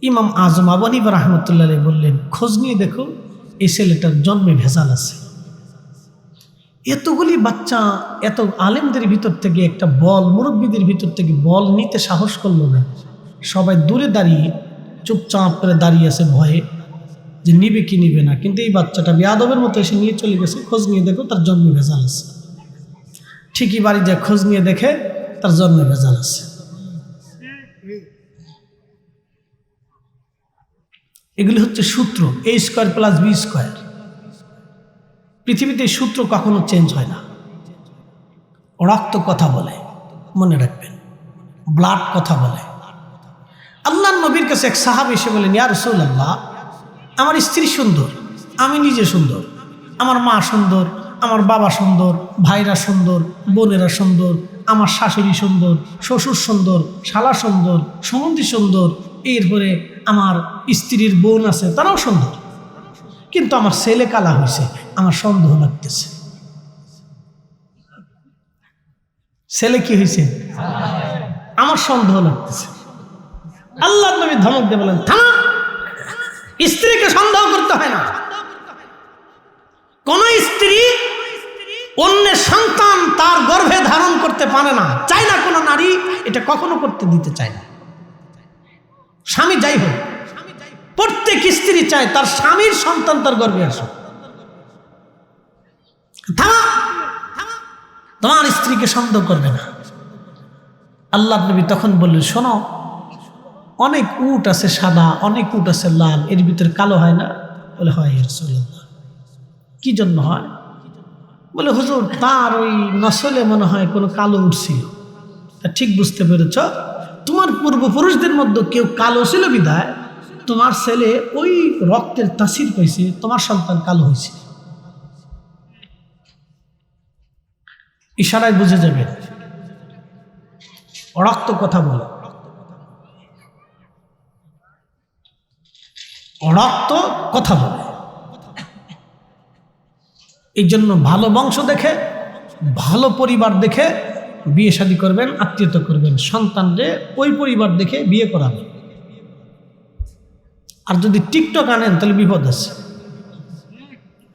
ইমাম আজম আবু হানিফা রাহমাতুল্লাহ আলাইহি বললেন, খোঁজ নিয়ে দেখো এই ছেলেটার জন্মে ভেজাল আছে। এতগুলি বাচ্চা এত আলেমদের ভিতর থেকে একটা বল, মুরব্বীদের ভিতর থেকে বল নিতে সাহস করলো না। সবাই দূরে দাঁড়িয়ে চুপচাপ করে দাঁড়িয়ে আছে ভয়ে যে নিবে কি নিবে না। কিন্তু এই বাচ্চাটা বেয়াদবের মতো এসে নিয়ে চলে গেছে। খোঁজ নিয়ে দেখো তার জন্মে ভেজাল আছে। ঠিকই বাড়ি যায়, খোঁজ নিয়ে দেখে তার জন্মে ভেজাল আছে। এগুলি হচ্ছে সূত্র, A² + B²। পৃথিবীতে সূত্র কখনো চেঞ্জ হয় না। রক্ত কথা বলে, মনে রাখবেন, ব্লাড কথা বলে। আল্লাহর নবীর কাছে এক সাহাবী এসে বলেন, ইয়া রাসূলুল্লাহ, আমার স্ত্রী সুন্দর, আমি নিজে সুন্দর, আমার মা সুন্দর, আমার বাবা সুন্দর, ভাইরা সুন্দর, বোনেরা সুন্দর, আমার শাশুড়ি সুন্দর, শ্বশুর সুন্দর, শালা সুন্দর, সম্বন্ধী সুন্দর, এরপরে আমার স্ত্রীর বোন আছে, তারাও সুন্দর, কিন্তু আমার ছেলে কালা হয়েছে, আমার সন্দেহ লাগতেছে। ছেলে কি হয়েছে? আমার সন্দেহ লাগতেছে। আল্লাহর নবী ধমক দিয়ে বলেন, থামা, স্ত্রীকে সন্দেহ করতে হয় না। কোন স্ত্রী অন্যের সন্তান তার গর্ভে ধারণ করতে পারে না, চায় না। কোনো নারী এটা কখনো করতে দিতে চায় না। স্বামী যাই হোক, প্রত্যেক স্ত্রী চায় তার স্বামীর সন্তান তার গর্ভে আসুক। থামা, তোমার স্ত্রীকে সন্দেহ করবে না। আল্লাহর নবী তখন বললেন, শোনো, অনেক উট আছে সাদা, অনেক উট আছে লাল, এর ভিতরে কালো হয় না? বলে, হয় ইয়া রাসূলুল্লাহ। কি জন্য হয়? বলে, হুজুর, তার ওই নসলে মনে হয় কোনো কালো উট ছিল। ঠিক বুঝতে পেরেছ, তোমার পূর্বপুরুষদের মধ্যে কেউ কালো ছিল বিধায় তোমার ছেলে ওই রক্তের তাসির পেয়েছে, তোমার সন্তান কালো হয়েছে। ইশারায় বুঝে যাবে, রক্ত কথা বলে, রক্ত কথা বলে। এই জন্য ভালো বংশ দেখে, ভালো পরিবার দেখে বিয়ে শাদী করবেন, আত্মীয়তা করবেন, সন্তানরে ওই পরিবার দেখে বিয়ে করাবেন। আর যদি টিকটক আনেন তাহলে বিপদ আছে।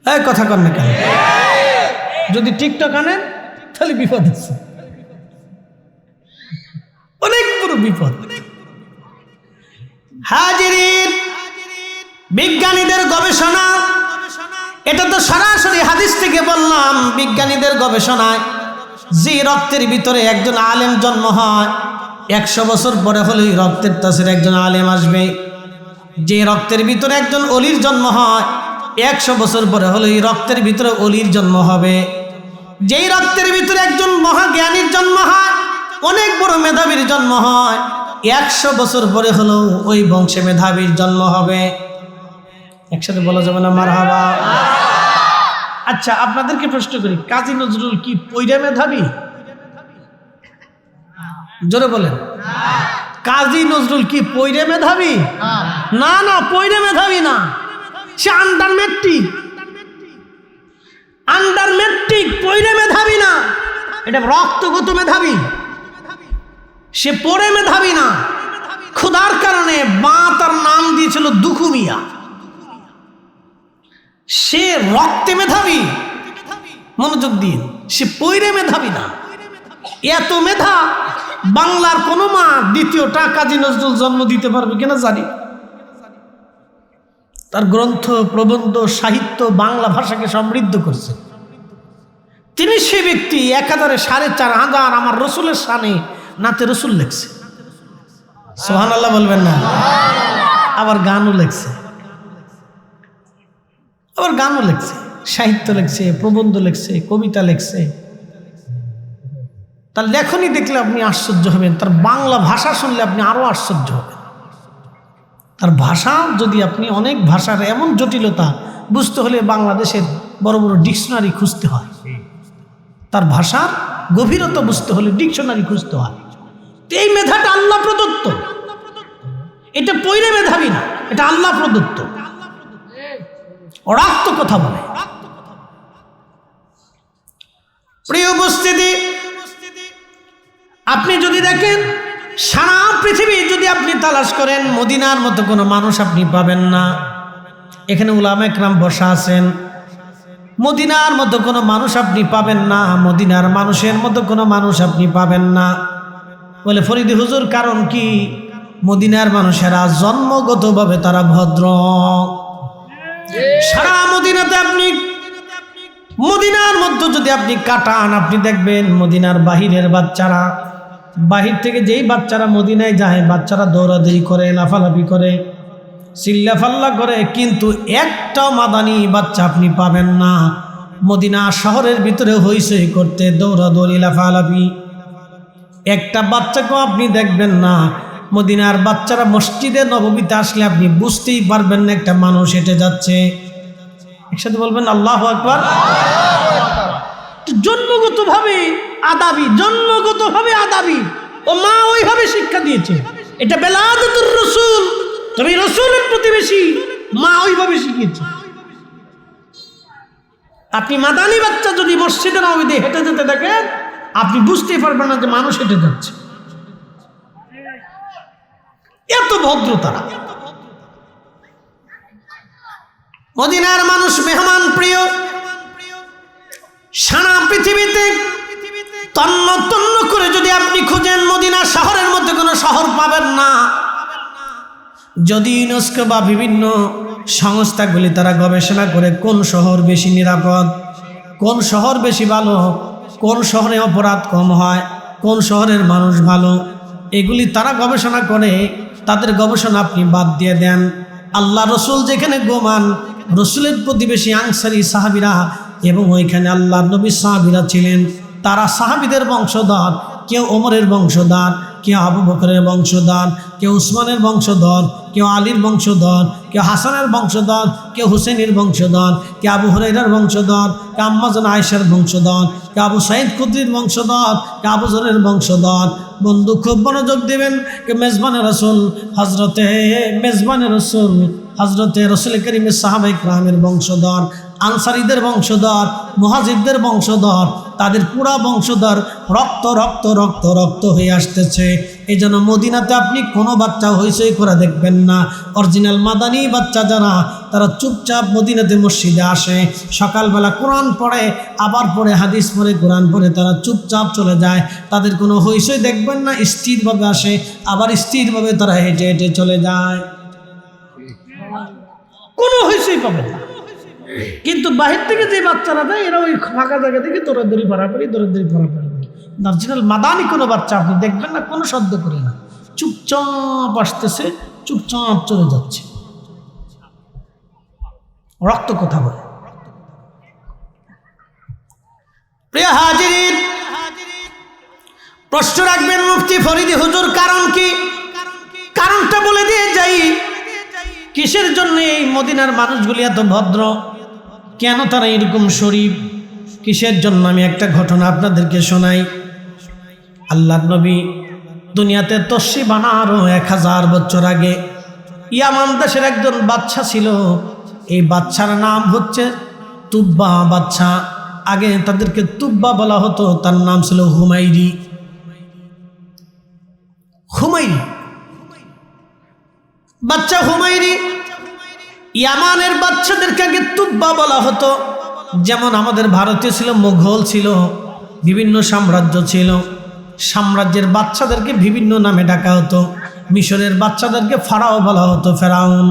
এই কথা কন না কেন? যদি টিকটক আনেন তাহলে বিপদ আছে, অনেক বড় বিপদ। হাজিরিন, বিজ্ঞানীদের গবেষণা, এটা তো সরাসরি হাদিস থেকে বললাম। বিজ্ঞানীদের গবেষণায় যে রক্তের ভিতরে একজন আলেম জন্ম হয়, 100 বছর পরে হলে রক্তের তাসির একজন আলেম আসবে। যে রক্তের ভিতরে একজন অলির জন্ম হয়, 100 বছর পরে হলে রক্তের ভিতরে অলির জন্ম হবে। যেই রক্তের ভিতরে একজন মহাজ্ঞানীর জন্ম হয়, অনেক বড় মেধাবীর জন্ম হয়, 100 বছর পরে হলেও ওই বংশে মেধাবীর জন্ম হবে। একসাথে বলা যাবে না মারহাবা? আচ্ছা, আপনাদেরকে প্রশ্ন করি, কাজী নজরুল কি পয়রা মেধাবী? জোরে বলেন। কাজী নজরুল কি পয়রা মেধাবী? না না, পয়রা মেধাবী না, সে আন্ডার ম্যাট্রিক। আন্ডার ম্যাট্রিক, পয়রা মেধাবী না, এটা রক্তগত মেধাবী। সে পড়ে মেধাবী না। ক্ষুধার কারণে মা তার নাম দিয়েছিল দুখু মিয়া। সে রক্তে মেধাবী, মনোযোগ দিন, সে পয়রে মেধাবী না। এত মেধা বাংলার কোন মা দ্বিতীয়টা কাজী নজরুল জন্ম দিতে পারবে কিনা জানি। তার গ্রন্থ, প্রবন্ধ, সাহিত্য বাংলা ভাষাকে সমৃদ্ধ করছে। তিনি সে ব্যক্তি 1450 আমার রসুলের শানে নাতে রসুল লেখছে। সুবহানাল্লাহ বলবেন না? আবার গানও লেখছে, আবার গানও লেখছে, সাহিত্য লেখছে, প্রবন্ধ লেখছে, কবিতা লেখছে। তার লেখনী দেখলে আপনি আশ্চর্য হবেন, তার বাংলা ভাষা শুনলে আপনি আরো আশ্চর্য হবেন। তার ভাষা, যদি আপনি অনেক ভাষার এমন জটিলতা বুঝতে হলে বাংলাদেশের বড় বড় ডিকশনারি খুঁজতে হয়। তার ভাষার গভীরতা বুঝতে হলে ডিকশনারি খুঁজতে হয়। এই মেধাটা আল্লাহ প্রদত্ত, এটা পয়রে মেধাবী না, এটা আল্লাহ প্রদত্ত। রক্ত কথা বলে। প্রিয় উপস্থিতি, আপনি যদি দেখেন সারা পৃথিবী যদি আপনি তালাশ করেন, মদিনার মতো কোনো মানুষ আপনি পাবেন না। এখানে উলামা একরাম বসা আছেন, মদিনার মতো কোনো মানুষ আপনি পাবেন না, মদিনার মানুষের মতো কোনো মানুষ আপনি পাবেন না। বলে ফরিদি হুজুর কারণ কি? মদিনার মানুষেরা জন্মগতভাবে তারা ভদ্র। সারা মদিনাতে আপনি মদিনার মধ্যে যদি আপনি কাটান, আপনি দেখবেন মদিনার বাহিরের বাচ্চারা, বাহির থেকে যেই বাচ্চারা মদিনায় যায়, বাচ্চারা দৌড়াদৌড়ি করে, লাফালাফি করে, চিল্লাফাল্লা করে, কিন্তু একটা মাদানী বাচ্চা আপনি পাবেন না মদিনা শহরের ভিতরে হইচই করতে, দৌড়াদৌড়ি, লাফালাফি। একটা বাচ্চাকেও আপনি দেখবেন না। মদিনার বাচ্চারা মসজিদে নববীতে আসলে আপনি বুঝতেই পারবেন না একটা মানুষ হেঁটে যাচ্ছে। একসাথে বলবেন আল্লাহু আকবার। জন্মগতভাবে আদাবি, জন্মগতভাবে আদাবি। ও মা ওইভাবে শিক্ষা দিয়েছে, এটা বেলাদতুর রাসূল, তুমি রাসূলের প্রতিবেশী, মা ওইভাবে শিখিয়েছে। আপনি মাদানী বাচ্চা যদি মসজিদে নববীতে হেঁটে যেতে দেখেন, আপনি বুঝতেই পারবেন না যে মানুষ হেঁটে যাচ্ছে। এত ভদ্র তারা। মদিনার মানুষ মেহমান প্রিয়। সারা পৃথিবীতে তন্ন তন্ন করে যদি আপনি খুঁজেন, মদিনা শহরের মধ্যে কোনো শহর পাবেন না। যদি ইউনেস্কো বা বিভিন্ন সংস্থাগুলি তারা গবেষণা করে কোন শহর বেশি নিরাপদ, কোন শহর বেশি ভালো, কোন শহরে অপরাধ কম হয়, কোন শহরের মানুষ ভালো, এগুলি তারা গবেষণা করে। তাদের গবেষণা আপনি বাদ দিয়ে দেন। আল্লাহ রসুল যেখানে গোমান, রসুলের প্রতিবেশী আনসারী সাহাবীরা এবং ওইখানে আল্লাহ নবী সাহাবীরা ছিলেন, তারা সাহাবীদের বংশধর। কেউ ওমরের বংশধর, কেউ আবু বকরের বংশধর, কেউ উসমানের বংশধর, কেউ আলীর বংশধর, কেউ হাসানের বংশধর, কেউ হুসেনের বংশধর, কেউ আবু হুরায়রার বংশধর, কেউ আম্মা জান আয়েশার বংশধর, কেউ আবু সাঈদ খুদরির বংশধর, কেউ আবু যরের বংশধর। বন্ধু খুব মনোযোগ দেবেন। কে মেজবানে রসুল হজরতে মেজবানে রসুল হজরতে রসুল করিমের সাহাবায়ে কেরামের বংশধর, আনসারীদের বংশধর, মুহাজিরদের বংশধর, তাদের পুরা বংশধর রক্ত রক্ত রক্ত রক্ত হয়ে আসতেছে। এই জন্য মদিনাতে আপনি কোনো বাচ্চা হইচই করে দেখবেন না। অরিজিনাল মাদানী বাচ্চা যারা, তারা চুপচাপ মদিনাতে মসজিদে আসে, সকালবেলা কোরআন পড়ে, আবার পড়ে হাদিস পড়ে, কোরআন পড়ে, তারা চুপচাপ চলে যায়। তাদের কোনো হইচই দেখবেন না, স্থিরভাবে আসে, আবার স্থিরভাবে তারা হেঁটে হেঁটে চলে যায়, কোনো হইচই পাবে না। কিন্তু বাহির থেকে যে বাচ্চারা দেয়, এরা ওই ফাঁকা জায়গা থেকে দৌড়াদৌড়ি পারাপারি, দৌড়াদৌড়ি পারাপারি। অরিজিনাল মাদানী কোনো বাচ্চা আপনি দেখবেন না, কোনো শব্দ করে না, চুপচাপ আসতেছে, চুপচাপ চলে যাচ্ছে। রক্ত কথা বলে। প্রিয় হাজিরিন, প্রশ্ন রাখবেন মুফতি ফরিদি হুজুর কারণ কি? কারণটা বলে দিয়ে যাই। কিসের জন্য এই মদিনার মানুষগুলি এত ভদ্র, কেন তারা এরকম শরীফ, কিসের জন্য? আমি একটা ঘটনা আপনাদেরকে শোনাই। আল্লাহর নবী দুনিয়াতে তশরিফ আনারও 1000 বছর আগে ইয়ামান দেশের একজন বাদশা ছিল। এই বাদশার নাম হচ্ছে তুব্বা বাদশা। আগে তাদেরকে তুব্বা বলা হতো, তার নাম ছিল হুমায়রি। হুমায়রি বাচ্চা হুমায়রি। ইয়ামানের বাচ্চাদেরকে আগে তুব্বা বলা হতো। যেমন আমাদের ভারতীয় ছিল, মুঘল ছিল, বিভিন্ন সাম্রাজ্য ছিল, সাম্রাজ্যের বাচ্চাদেরকে বিভিন্ন নামে ডাকা হতো। মিশরের বাচ্চাদেরকে ফারাও বলা হতো, ফেরাউন।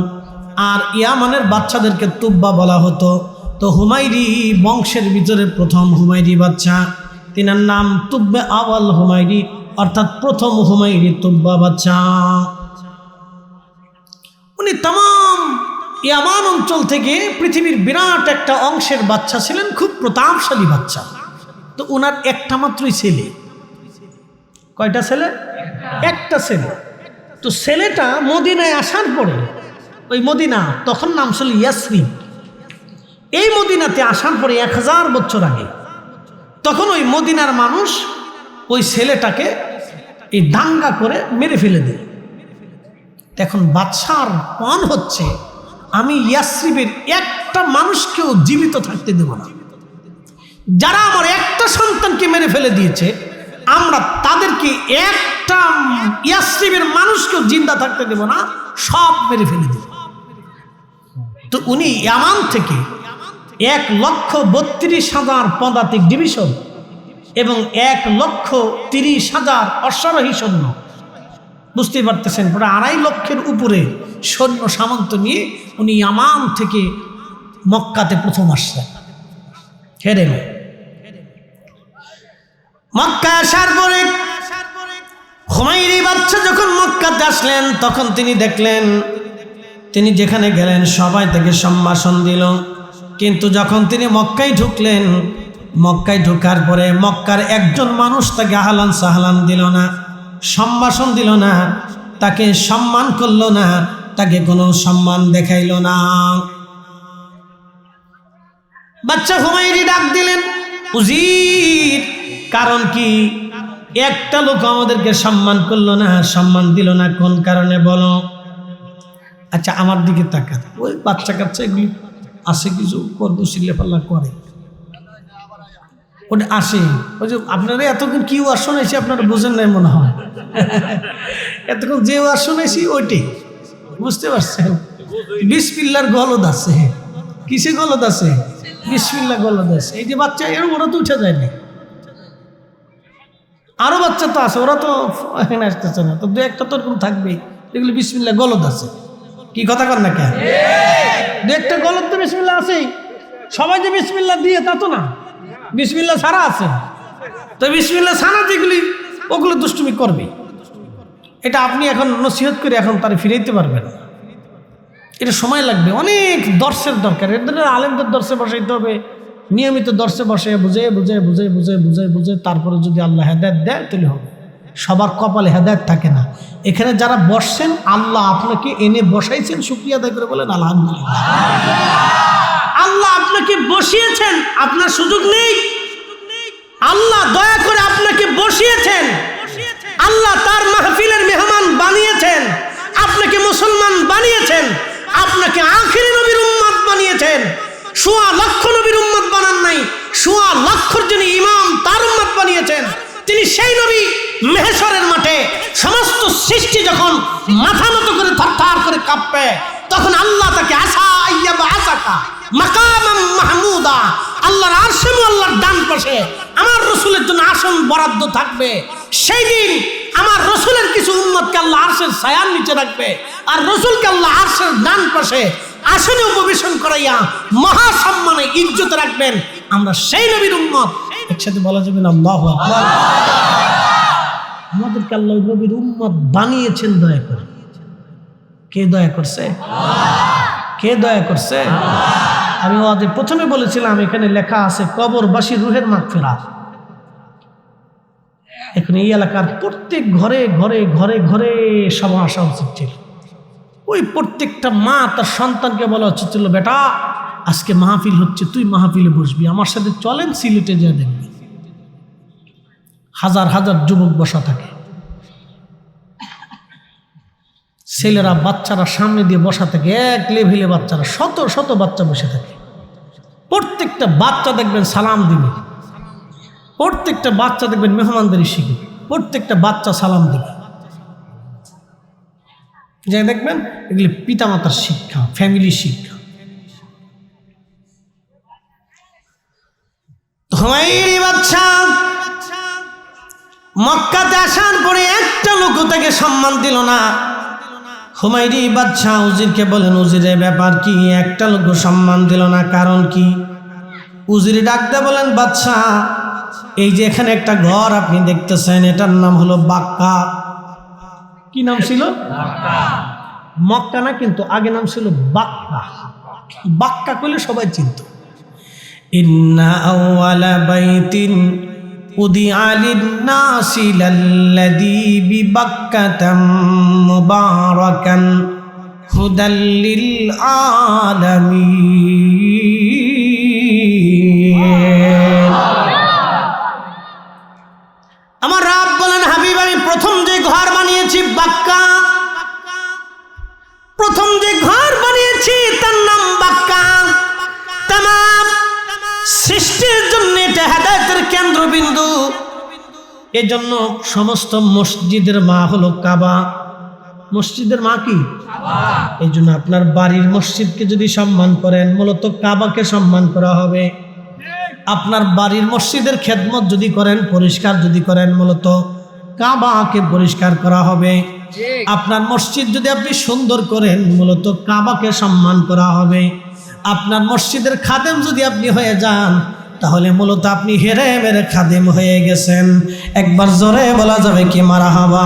আর ইয়ামানের বাচ্চাদেরকে তুব্বা বলা হতো। তো হুমায়রি বংশের ভিতরে প্রথম হুমায়রি বাচ্চা, তিনার নাম তুব্বে আওয়াল হুমায়রি, অর্থাৎ প্রথম হুমায়রি তুব্বা বাচ্চা। উনি তাম ইয়ামান অঞ্চল থেকে পৃথিবীর বিরাট একটা অংশের বাচ্চা ছিলেন, খুব প্রতাপশালী বাচ্চা। তো ওনার একটা মাত্রই ছেলে। কয়টা ছেলে? একটা ছেলে। তো ছেলেটা মদিনায় আসার পরে, ওই মদিনা তখন নাম ছিল ইয়াসরিব। এই মদিনাতে আসার পরে 1000 বছর আগে, তখন ওই মদিনার মানুষ ওই ছেলেটাকে এই দাঙ্গা করে মেরে ফেলে দেয়। এখন বাদশার মন হচ্ছে, আমি ইয়াসরিবের একটা মানুষকেও জীবিত থাকতে দেব না। যারা আমার একটা সন্তানকে মেরে ফেলে দিয়েছে, আমরা তাদেরকে একটা ইয়াসরিবের মানুষকেও জিন্দা থাকতে দেব না, সব মেরে ফেলে দেব। তো উনি ইয়ামান থেকে 1,32,000 পদাতিক ডিভিশন এবং 1,30,000 অশ্বারোহী সৈন্য। বুঝতে পারতেছেন, প্রায় 2.5 লক্ষের উপরে সৈন্য সামন্ত নিয়ে উনি ইয়ামান থেকে মক্কাতে প্রথম আসছেন। হেরে মক্কা আসার পরে হুমায়রি বাদশা যখন মক্কাতে আসলেন, তখন তিনি দেখলেন তিনি যেখানে গেলেন সবাই তাকে সম্ভাষণ দিল, কিন্তু যখন তিনি মক্কায় ঢুকলেন, মক্কায় ঢোকার পরে মক্কার একজন মানুষ তাকে আহলান সাহলান দিল না, সম্ভাষণ দিল না, তাকে সম্মান করলো না, তাকে কোনো সম্মান দেখাইল না। বাদশা হুমায়রি ডাক দিলেন, উজির, কারণ কি? একটা লোক আমাদেরকে সম্মান করলো না, সম্মান দিল না, কোন কারণে বলো? আচ্ছা আমার দিকে তাকান, ওই বাচ্চা কাচ্চা এগুলি আসে, কিছু করবো সিলেপাল্লা করে, ওটা আসে। ওই যে আপনারা এতক্ষণ কি ওয়াজ শোনাইছি আপনারা বুঝেন নাই মনে হয়, এতক্ষণ যে ওয়াজ শোনাইছি ওইটাই বুঝতে পারছেন। বিসমিল্লাহর গলদ আছে, কিসে গলদ আছে? বিসমিল্লাহ গলদ আছে। এই যে বাচ্চা এর ওরা তো উঠে যায় না, আরো বাচ্চা তো আছে, ওরা তো এখানে আসতেছে না, তো দু একটা তো এরকম থাকবেই, এগুলো বিসমিল্লাহ গলদ আছে। কি কথা কর না কেন? দু একটা গলদ তো বিসমিল্লাহ আছেই, সবাই যে বিসমিল্লাহ দিয়ে তা তো না, বিসমিল্লাহ ছাড়া আছে। তো বিসমিল্লাহ ছাড়া যেগুলি ওগুলো দুষ্টুমি করবে, এটা আপনি এখন নসিহত করে এখন তার ফিরাইতে পারবেন, এটা সময় লাগবে, অনেক দর্শের দরকার। এদের আলেমদের দর্শে বসাইতে হবে, নিয়মিত দর্শে বসে বুঝে বুঝে বুঝে বুঝে বুঝে বুঝে তারপরে যদি আল্লাহ হেদায়েত দেয় তাহলে হবে। সবার কপালে হেদায়েত থাকে না। এখানে যারা বসছেন আল্লাহ আপনাকে এনে বসাইছেন, শুকরিয়া আদায় করে বলেন আলহামদুলিল্লাহ। আল্লাহ আপনাকে বসিয়েছেন, আপনার সুযোগ নেই। আল্লাহ দয়া করে আপনাকে বসিয়েছেন, আল্লাহ তার মাহফিলের মেহমান বানিয়েছেন, আপনাকে মুসলমান বানিয়েছেন, আপনাকে আখিরি নবীর উম্মত বানিয়েছেন। 1.25 লক্ষ নবীর উম্মত বানান নাই, 1.25 লক্ষর যিনি ইমাম তার উম্মত বানিয়েছেন। তিনি সেই নবী মেহশরের মাঠে সমস্ত সৃষ্টি যখন মাথা নত করে থরথর করে কাঁপবে, তখন আল্লাহ তাকে আসা আইয়াবা আসাকা মাকামাম মাহমুদা, আল্লাহর আরশে আল্লাহর ডান পাশে আমার রসুলের জন্য আসন বরাদ্দ থাকবে। সেই দিন আমার রসুলের কিছু উম্মতকে আল্লাহ আরশের ছায়ার নিচে রাখবে, আর রসুলকে আল্লাহ আরশের ডান পাশে আসনে উপবেশন করাইয়া মহা সম্মানে ইজ্জত রাখবেন। আমরা সেই নবীর উম্মত। একসাথে বলা যাবে না আল্লাহু আকবার। আমাদেরকে আল্লাহ নবীর উম্মত বানিয়েছেন দয়া করে। কে দয়া করছে? কে দয়া করছে? আমি ওদের প্রথমে বলেছিলাম এখানে লেখা আছে কবরবাসী রুহের মাগফিরাত। এখন এই এলাকার প্রত্যেক ঘরে ঘরে ঘরে ঘরে সভা আসা উচিত ছিল। ওই প্রত্যেকটা মা তার সন্তানকে বলা উচিত ছিল, বেটা আজকে মাহফিল হচ্ছে, তুই মাহফিলে বসবি, আমার সাথে চলেন সিলেটে যা দেখবি। হাজার হাজার যুবক বসা থাকে, ছেলেরা বাচ্চারা সামনে দিয়ে বসা থাকে, এক লেভেলে বাচ্চারা, শত শত বাচ্চা বসে থাকে। প্রত্যেকটা বাচ্চা দেখবেন সালাম দিবে, প্রত্যেকটা বাচ্চা দেখবেন মেহমানদারি শিখবে, প্রত্যেকটা বাচ্চা সালাম দিবে। যাই দেখবেন এগুলি পিতামাতার শিক্ষা, ফ্যামিলি শিক্ষা। হুমায়রি বাদশা মক্কাতে আসার পরে একটা লোক তাকে সম্মান দিল না। হুমায়রি বাদশা উজিরকে বলেন, উজিরের ব্যাপার কি? একটা লোক সম্মান দিল না, কারণ কি? উজির ডাকতে বলেন, বাদশা এই যে এখানে একটা ঘর আপনি দেখতেছেন, এটার নাম হলো বাক্কা। কি নাম ছিল? মক্কা না, কিন্তু আগে নাম ছিল বাক্কা। বাক্কা কইলে সবাই চিনত। ইন্না আউয়ালা বাইতিন উদিআ লিন-নাসি লাল্লাযী বিবাক্কাতা মুবারাকান হুদাল লিল আলামিন। আমার রাব বলেন, হাবিব আমি প্রথম যে ঘর বানিয়েছি বাক্কা, প্রথম যে ঘর বানিয়েছি তার নাম বাক্কা। তামাম সৃষ্টির জন্য এটা হেদায়েতের কেন্দ্রবিন্দু। এজন্য সমস্ত মসজিদের মা হলো কাবা, মসজিদের মা কি? এই জন্য আপনার বাড়ির মসজিদকে যদি সম্মান করেন, মূলত কাবাকে সম্মান করা হবে। আপনার বাড়ির মসজিদের খেদমত যদি করেন, পরিষ্কার যদি করেন, মূলত কাবাকে পরিষ্কার করা হবে। আপনার মসজিদ যদি আপনি সুন্দর করেন, মূলত কাবাকে সম্মান করা হবে। আপনার মসজিদের খাদেম যদি আপনি হয়ে যান, তাহলে মূলত আপনি হেরে মেরে খাদেম হয়ে গেছেন। একবার জোরে বলা যাবে কি মারহাবা।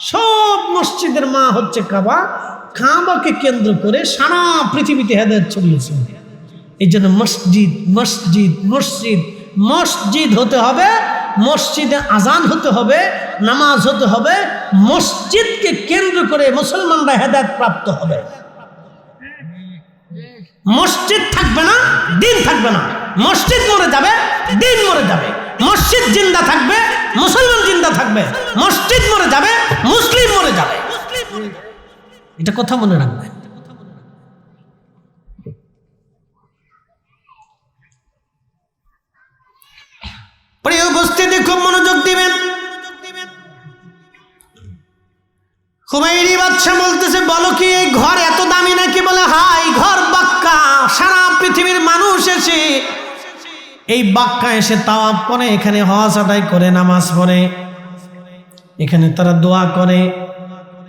সব মসজিদের মা হচ্ছে কাবা। কাবাকে কেন্দ্র করে সারা পৃথিবীতে হেদায়েত ছড়িয়েছে। এই জন্য মসজিদ মসজিদ মসজিদ মসজিদ হতে হবে, মসজিদে আজান হতে হবে, নামাজ হতে হবে। মসজিদকে কেন্দ্র করে মুসলমানরা হেদায়েত প্রাপ্ত হবে। মসজিদ থাকবে না, দিন থাকবে না। মসজিদ মরে যাবে, দিন মরে যাবে। মসজিদ জিন্দা থাকবে, মুসলমান জিন্দা থাকবে। মসজিদ মরে যাবে, মুসলিম মরে যাবে। এটা কথা মনে রাখবে। প্রিয় উপস্থিতি, খুব মনোযোগ দিবেন। খুমাইরি বাদশা বলতেছে, বলো কি এই ঘর এত দামি নাকি? বলে হ্যাঁ, এই ঘর বাক্কা। সারা পৃথিবীর মানুষ এসে এই বাক্কা এসে তাওয়াফ করে, এখানে হজ আদায় করে, নামাজ পড়ে, এখানে তারা দোয়া করে।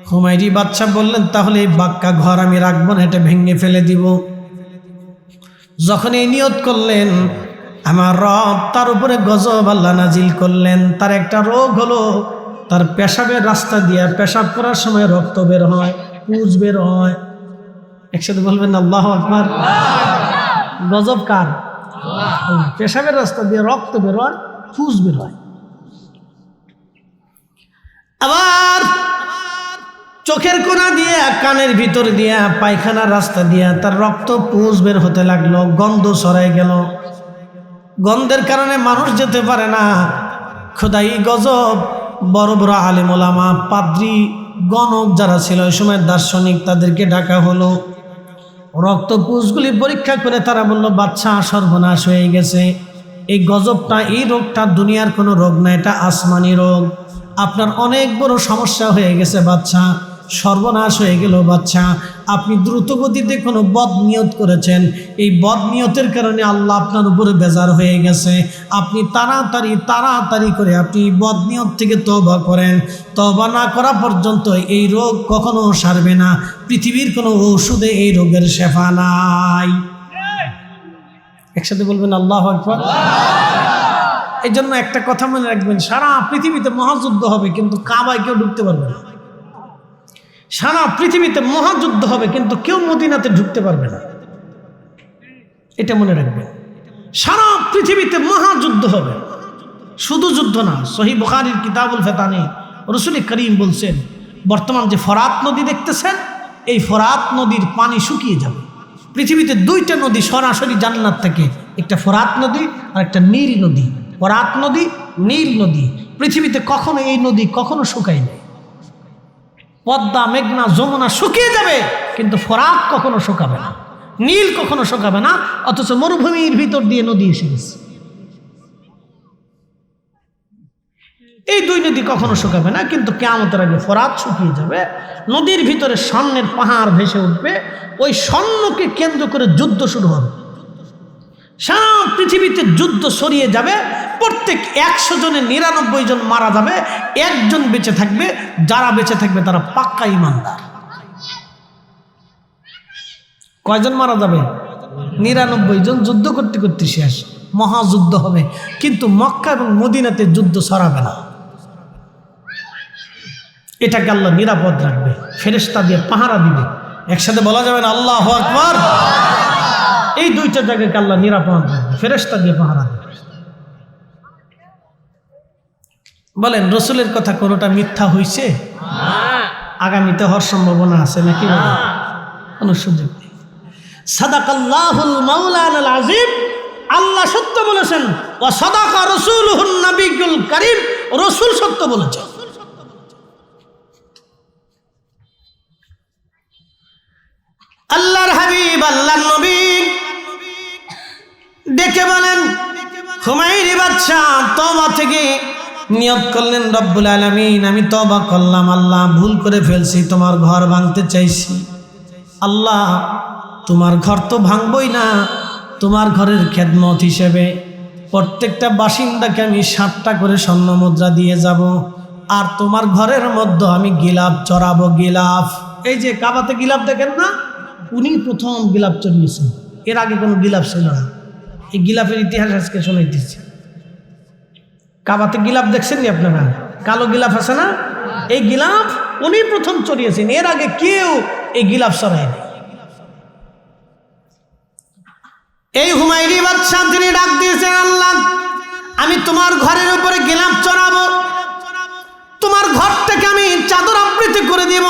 খুমাইরি বাদশা বললেন, তাহলে এই বাক্কা ঘর আমি রাখবো না, এটা ভেঙে ফেলে দিব। যখন এই নিয়ত করলেন, আমার রব তার উপরে গজব আল্লাহ নাজিল করলেন। তার একটা রোগ হলো, তার পেশাবের রাস্তা দিয়া পেশাব করার সময় রক্ত বের হয়, পুজ বের হয়। একসাথে বলবেন আল্লাহু আকবার। গজব কার? পেশাবের রাস্তা দিয়ে রক্ত বের হয়, পুজ বের হয়। আবার চোখের কোনা দিয়ে, কানের ভিতর দিয়া, পায়খানার রাস্তা দিয়া তার রক্ত পুজ বের হতে লাগলো। গন্ধ ছড়াই গেল। গন্ধের কারণে মানুষ যেতে পারে না। খোদাই গজব। বড় বড় আলেম ওলামা, পাদ্রী, গণক যারা ছিল ওই সময়, দার্শনিক, তাদেরকে ডাকা হলো। রক্ত পুষগুলি পরীক্ষা করে তারা বলল, বাচ্চা সর্বনাশ হয়ে গেছে। এই গজবটা, এই রোগটা দুনিয়ার কোনো রোগ না, এটা আসমানি রোগ। আপনার অনেক বড় সমস্যা হয়ে গেছে বাচ্চা, সর্বনাশ হয়ে গেল বাচ্চা। আপনি দ্রুতগতিতে কোনো বদ নিয়ত করেছেন, এই বদ নিয়তের কারণে আল্লাহ আপনার উপরে বেজার হয়ে গেছে। আপনি তাড়াতাড়ি করে আপনি বদ নিয়ত থেকে তওবা করেন। তওবা না করা পর্যন্ত এই রোগ কখনো সারবে না। পৃথিবীর কোনো ঔষধে এই রোগের শেফা নাই। একসাথে বলবেন আল্লাহু আকবার। এই জন্য একটা কথা মনে রাখবেন, সারা পৃথিবীতে মহাযুদ্ধ হবে, কিন্তু কাবায় কেউ ঢুকতে পারবে না। সারা পৃথিবীতে মহাযুদ্ধ হবে, কিন্তু কেউ মদিনাতে ঢুকতে পারবে না। এটা মনে রাখবেন। সারা পৃথিবীতে মহাযুদ্ধ হবে, শুধু যুদ্ধ না। সহিহ বুখারীর কিতাবুল ফিতানে রাসূল করিম বলছেন, বর্তমান যে ফরাত নদী দেখতেছেন, এই ফরাত নদীর পানি শুকিয়ে যাবে। পৃথিবীতে দুইটা নদী সরাসরি জান্নাত থেকে, একটা ফরাত নদী আর একটা নীল নদী। ফরাত নদী, নীল নদী। পৃথিবীতে কখনো এই নদী কখনো শুকায় নাই। পদ্মা, মেঘনা, যমুনা শুকিয়ে যাবে, কিন্তু ফরাত কখনো শুকাবে না, নীল কখনো শুকাবে না। অথচ মরুভূমির ভিতর দিয়ে নদী এসে গেছে। এই দুই নদী কখনো শুকাবে না, কিন্তু কিয়ামতের আগে ফরাত শুকিয়ে যাবে। নদীর ভিতরে স্বর্ণের পাহাড় ভেসে উঠবে। ওই স্বর্ণকে কেন্দ্র করে যুদ্ধ শুরু হবে। সারা পৃথিবীতে যুদ্ধ ছড়িয়ে যাবে। প্রত্যেক 100 জনে 99 জন মারা যাবে, একজন বেঁচে থাকবে। যারা বেঁচে থাকবে তারা পাক্কা ঈমানদার। কয়জন মারা যাবে? 99 জন। যুদ্ধ করতে করতে শেষ, মহাযুদ্ধ হবে। কিন্তু মক্কা এবং মদিনাতে যুদ্ধ ছড়াবে না। এটাকে আল্লাহ নিরাপদ রাখবে, ফেরেশতা দিয়ে পাহারা দিবে। একসাথে বলা যাবে না আল্লাহু আকবার। এই দুইটা জায়গাকে আল্লাহ নিরাপদ রাখবে, ফেরেশতা দিয়ে পাহারা দিবে। বলেন, রসুলের কথা কোনোটা মিথ্যা হইছে? আগামীতে হওয়ার সম্ভাবনা আছে নাকি? কোনো সুযোগ নেই। সাদাকাল্লাহুল মাওলানাল আযীম। আল্লাহ সত্য বলেছেন, ওয়া সাদাকা রাসূলুহুন নবিয়্যুল কারীম। রাসূল সত্য বলেছেন। আল্লাহর হাবিব, আল্লাহর নবী ডেকে বলেন, খুমাইরি বাদশা তওবা থেকে নিয়ত করলেন রব্বুল আলামিন আমি তওবা করলাম আল্লাহ ভুল করে ফেলছি তোমার ঘর ভাঙতে চাইছি আল্লাহ তোমার ঘর তো ভাঙবই না তোমার ঘরের খেদমত হিসেবে প্রত্যেকটা বাসিন্দাকে আমি 7টা করে স্বর্ণ মুদ্রা দিয়ে যাব আর তোমার ঘরের মধ্যে আমি গিলাফ চড়াবো গিলাফ এই যে কাবাতে গিলাফ দেখেন না উনি প্রথম গিলাফ চড়িয়েছেন এর আগে কোনো গিলাফ ছিল না এই গিলাফের ইতিহাস আজকে শোনাইতেছি কাবাতে গিলাফ দেখছেন নি আপনারা কালো গিলাফ আছে না এই গিলাফ উনি প্রথম চড়িয়েছেন এর আগে কেউ এই গিলাফ চড়ায়নি এই হুমায়রি বাদশা তিনি ডাক দিয়েছেন আল্লাহ আমি তোমার ঘরের উপরে গিলাফ চড়াবো তোমার ঘরটাকে আমি চাদর আবৃত করে দিব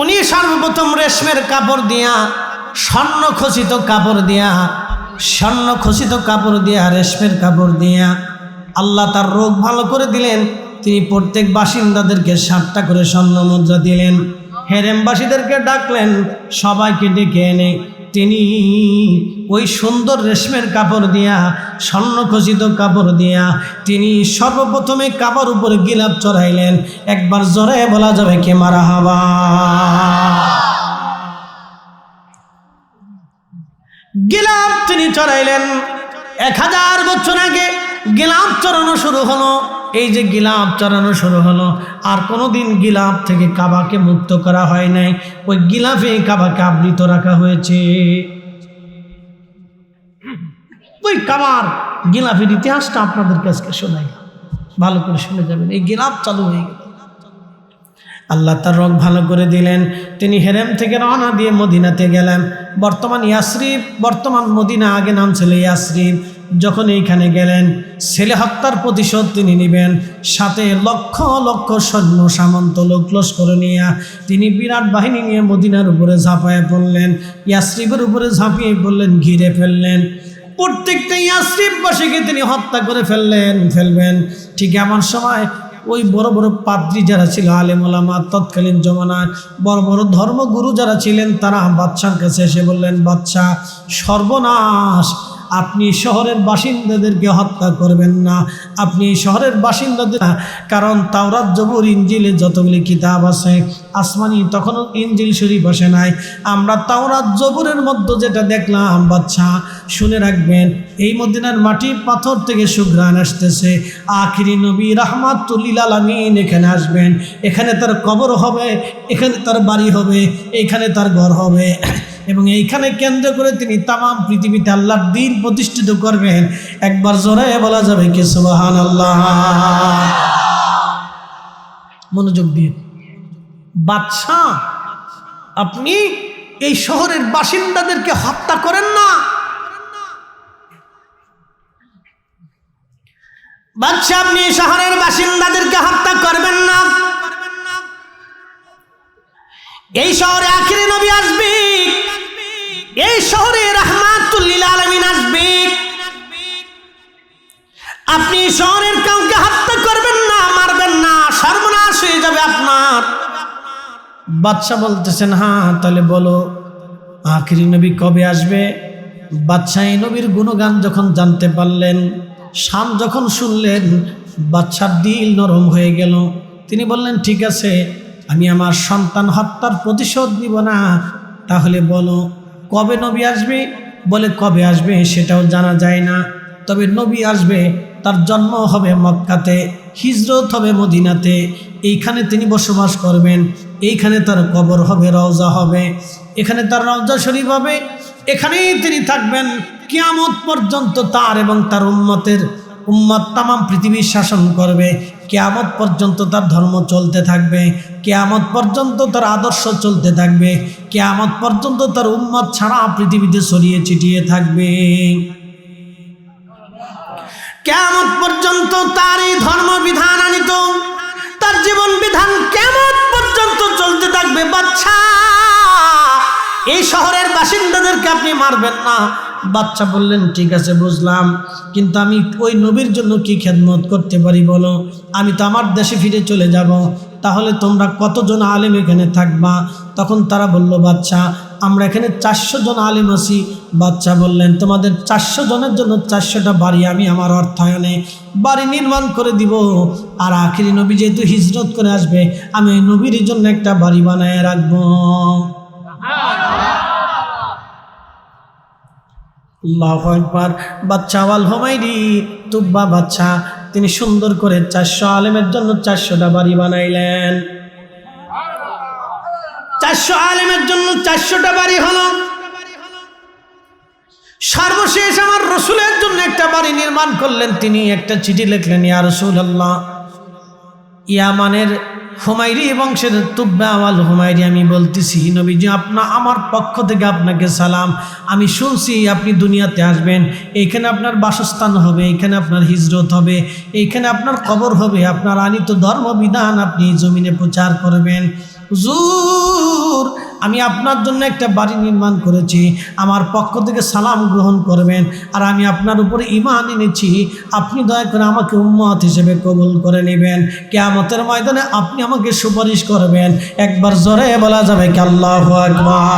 উনি সর্বপ্রথম রেশমের কাপড় দিয়া স্বর্ণ খচিত কাপড় দিয়া রেশমের কাপড় দিয়া আল্লাহ তার রোগ ভালো করে দিলেন তিনি প্রত্যেক বাসিন্দাদেরকে 7টা করে স্বর্ণ মুদ্রা দিলেন হেরেমবাসীদেরকে ডাকলেন সবাইকে ডেকে এনে তিনি ওই সুন্দর রেশমের কাপড় দিয়া স্বর্ণ খচিত কাপড় দিয়া তিনি সর্বপ্রথমে কাবার উপরে গিলাফ চড়াইলেন একবার জোরে বলা যাবে কে মারহাবা গিলাফ তিনি চড়াইলেন 1000 বছর আগে গিলাফ চড়ানো শুরু হলো এই যে গিলাফ চড়ানো শুরু হলো আর কোনোদিন গিলাফ থেকে কাবাকে মুক্ত করা হয় নাই ওই গিলাফে কাবাকে আবৃত রাখা হয়েছে ওই কাবার গিলাফের ইতিহাসটা আপনাদের কাছে শোনাই ভালো করে শুনে যাবেন এই গিলাফ চালু হয়ে গেল আল্লাহ তার রোগ ভালো করে দিলেন তিনি হেরেম থেকে রওনা দিয়ে মদিনাতে গেলেন বর্তমান মদিনা আগে নাম ছিল ইয়াসরিব যখন এইখানে গেলেন ছেলে হত্যার প্রতিশোধ তিনি নেবেন সাথে লক্ষ লক্ষ সৈন্য সামন্ত লোক লস্কর নিয়ে তিনি বিরাট বাহিনী নিয়ে মদিনার উপরে ঝাঁপায়ে পড়লেন ইয়াসরিবের উপরে ঝাঁপিয়ে পড়লেন ঘিরে ফেললেন প্রত্যেকটা ইয়াসরিববাসীকে তিনি হত্যা করে ফেলবেন ঠিক এমন সময় ওই বড় বড় পাদ্রী যারা ছিল আলেম ওলামা তৎকালীন জমানার বড় বড় ধর্মগুরু যারা ছিলেন তারা বাদশার কাছে এসে বললেন বাদশা সর্বনাশ আপনি শহরের বাসিন্দাদেরকে হত্যা করবেন না আপনি শহরের বাসিন্দাদের কারণ তাওরাত জবুর ইনজিলে যতগুলি কিতাব আছে আসমানি তখনও ইনজিল শরীফ আসে নাই আমরা তাওরাত জবুরের মধ্যে যেটা দেখলাম বাদশা শুনে রাখবেন এই মদিনার মাটি পাথর থেকে সুঘ্রাণ আসতেছে আখিরি নবী রাহমাতুল লিল আলামিন এখানে আসবেন এখানে তার কবর হবে এখানে তার বাড়ি হবে এখানে তার ঘর হবে এবং এইখানে কেন্দ্র করে তিনি তামাম পৃথিবীতে আল্লাহর দ্বীন প্রতিষ্ঠিত করবেন একবার জোরে বলা যাবে কি সুবহানাল্লাহ মনোযোগ দিয়ে বাদশা আপনি এই শহরের বাসিন্দাদেরকে হত্যা করেন না বাদশা আপনি শহরের বাসিন্দাদেরকে হত্যা করবেন না এই শহরে আখিরি নবী আসবে এই শহরে রাহমাতুল লিল আলামিন আসবে আপনি শহরের কাউকে হত্যা করবেন না মারবেন না সর্বনাশ হয়ে যাবে আপনার বাদশা বলতেছেন হ্যাঁ তাহলে বলো আখিরি নবী কবে আসবে বাদশা এই নবীর গুণগান যখন জানতে পারলেন শান যখন শুনলেন বাদশার দিল নরম হয়ে গেল তিনি বললেন ঠিক আছে আমি আমার সন্তান হত্যার প্রতিশোধ নিব না তাহলে বলো কবে নবী আসবে বলে কবে আসবে সেটাও জানা যায় না তবে নবী আসবে তার জন্ম হবে মক্কাতে হিজরত হবে মদিনাতে এইখানে তিনি বসবাস করবেন এইখানে তার কবর হবে রওজা হবে এখানে তার রওজা শরীফ হবে এখানেই তিনি থাকবেন কিয়ামত পর্যন্ত তার এবং তার উম্মত তামাম পৃথিবীর শাসন করবে কিয়ামত পর্যন্ত তার ধর্ম চলতে থাকবে কিয়ামত পর্যন্ত তার আদর্শ চলতে থাকবে কিয়ামত পর্যন্ত তার উম্মত ছাড়া পৃথিবীতে ছড়িয়ে ছিটিয়ে থাকবে কিয়ামত পর্যন্ত তার এই ধর্ম বিধান আনিত তার জীবন বিধান কিয়ামত পর্যন্ত চলতে থাকবে বাদশা এই শহরের বাসিন্দাদেরকে আপনি মারবেন না বাদশা বললেন ঠিক আছে বুঝলাম কিন্তু আমি ওই নবীর জন্য কি খেদমত করতে পারি বলো আমি তো আমার দেশে ফিরে চলে যাব তাহলে তোমরা কতজন আলেম এখানে থাকবা তখন তারা বলল বাদশা আমরা এখানে 400 জন আলেম আছি। বাচ্চা বললেন, তোমাদের 400 জনের জন্য 400টা বাড়ি আমি আমার অর্থায়নে বাড়ি নির্মাণ করে দিব। আর আখিরি নবী যেহেতু হিজরত করে আসবে, আমি ওই নবীর জন্য একটা বাড়ি বানায় রাখবো। আল্লাহু আকবার। বাচ্চা আল হুমায়রি তুব্বা বাচ্চা, তিনি সুন্দর করে 400 আলেমের জন্য 400টা বাড়ি বানাইলেন। 400 আলেমের জন্য 400টা বাড়ি হলো। সর্বশেষ আমার রসুলের জন্য একটা বাড়ি নির্মাণ করলেন। তিনি একটা চিঠি লিখলেন, ইয়া রাসূলুল্লাহ, ইয়ামানের হুমায়রি বংশের তুব্বা আল হুমায়রি আমি বলতেছি, নবীজি আমার পক্ষ থেকে আপনাকে সালাম। আমি শুনছি আপনি দুনিয়াতে আসবেন, এইখানে আপনার বাসস্থান হবে, এইখানে আপনার হিজরত হবে, এইখানে আপনার কবর হবে, আপনার আনিত ধর্মবিধান আপনি জমিনে প্রচার করবেন। হুজুর, আমি আপনার জন্য একটা বাড়ি নির্মাণ করেছি, আমার পক্ষ থেকে সালাম গ্রহণ করবেন। আর আমি আপনার উপরে ঈমান এনেছি, আপনি দয়া করে আমাকে উম্মত হিসেবে কবুল করে নেবেন। কিয়ামতের ময়দানে আপনি আমাকে সুপারিশ করবেন। একবার জোরে বলা যাবে কি আল্লাহু আকবার?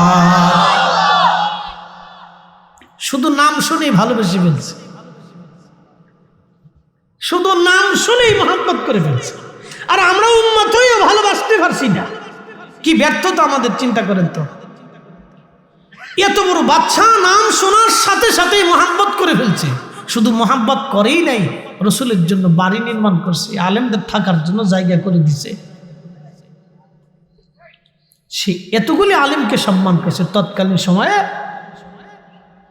শুধু নাম শুনেই ভালোবেসে ফেলছে, শুধু নাম শুনেই মহব্বত করে ফেলছে। আর আমরা উম্মত হয়েও ভালোবাসতে পারছি না। কি ব্যর্থতা আমাদের, চিন্তা করেন তো। এত বড় বাচ্চা নাম শোনার সাথে সাথেই মহব্বত করে ফেলছে। শুধু মহব্বত করেই নাই, রসুলের জন্য বাড়ি নির্মাণ করছে, আলেমদের থাকার জন্য জায়গা করে দিছে। সে এতগুলি আলেমকে সম্মান করছে। তৎকালীন সময়ে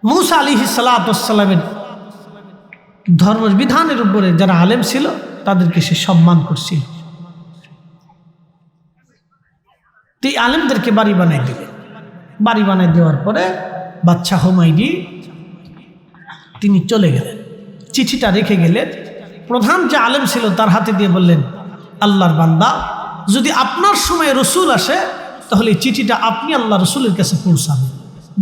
মূসা আলাইহিস সালামের ধর্মবিধানের উপরে যারা আলেম ছিল তাদেরকে সে সম্মান করছিল। এই আলেমদেরকে বাড়ি বানাই দিলেন। বাড়ি বানাই দেওয়ার পরে বাচ্চা হুমায়রি তিনি চলে গেলেন, চিঠিটা রেখে গেলেন। প্রধান যে আলেম ছিল তার হাতে দিয়ে বললেন, আল্লাহর বান্দা, যদি আপনার সময় রসুল আসে তাহলে এই চিঠিটা আপনি আল্লাহ রসুলের কাছে পৌঁছাবেন।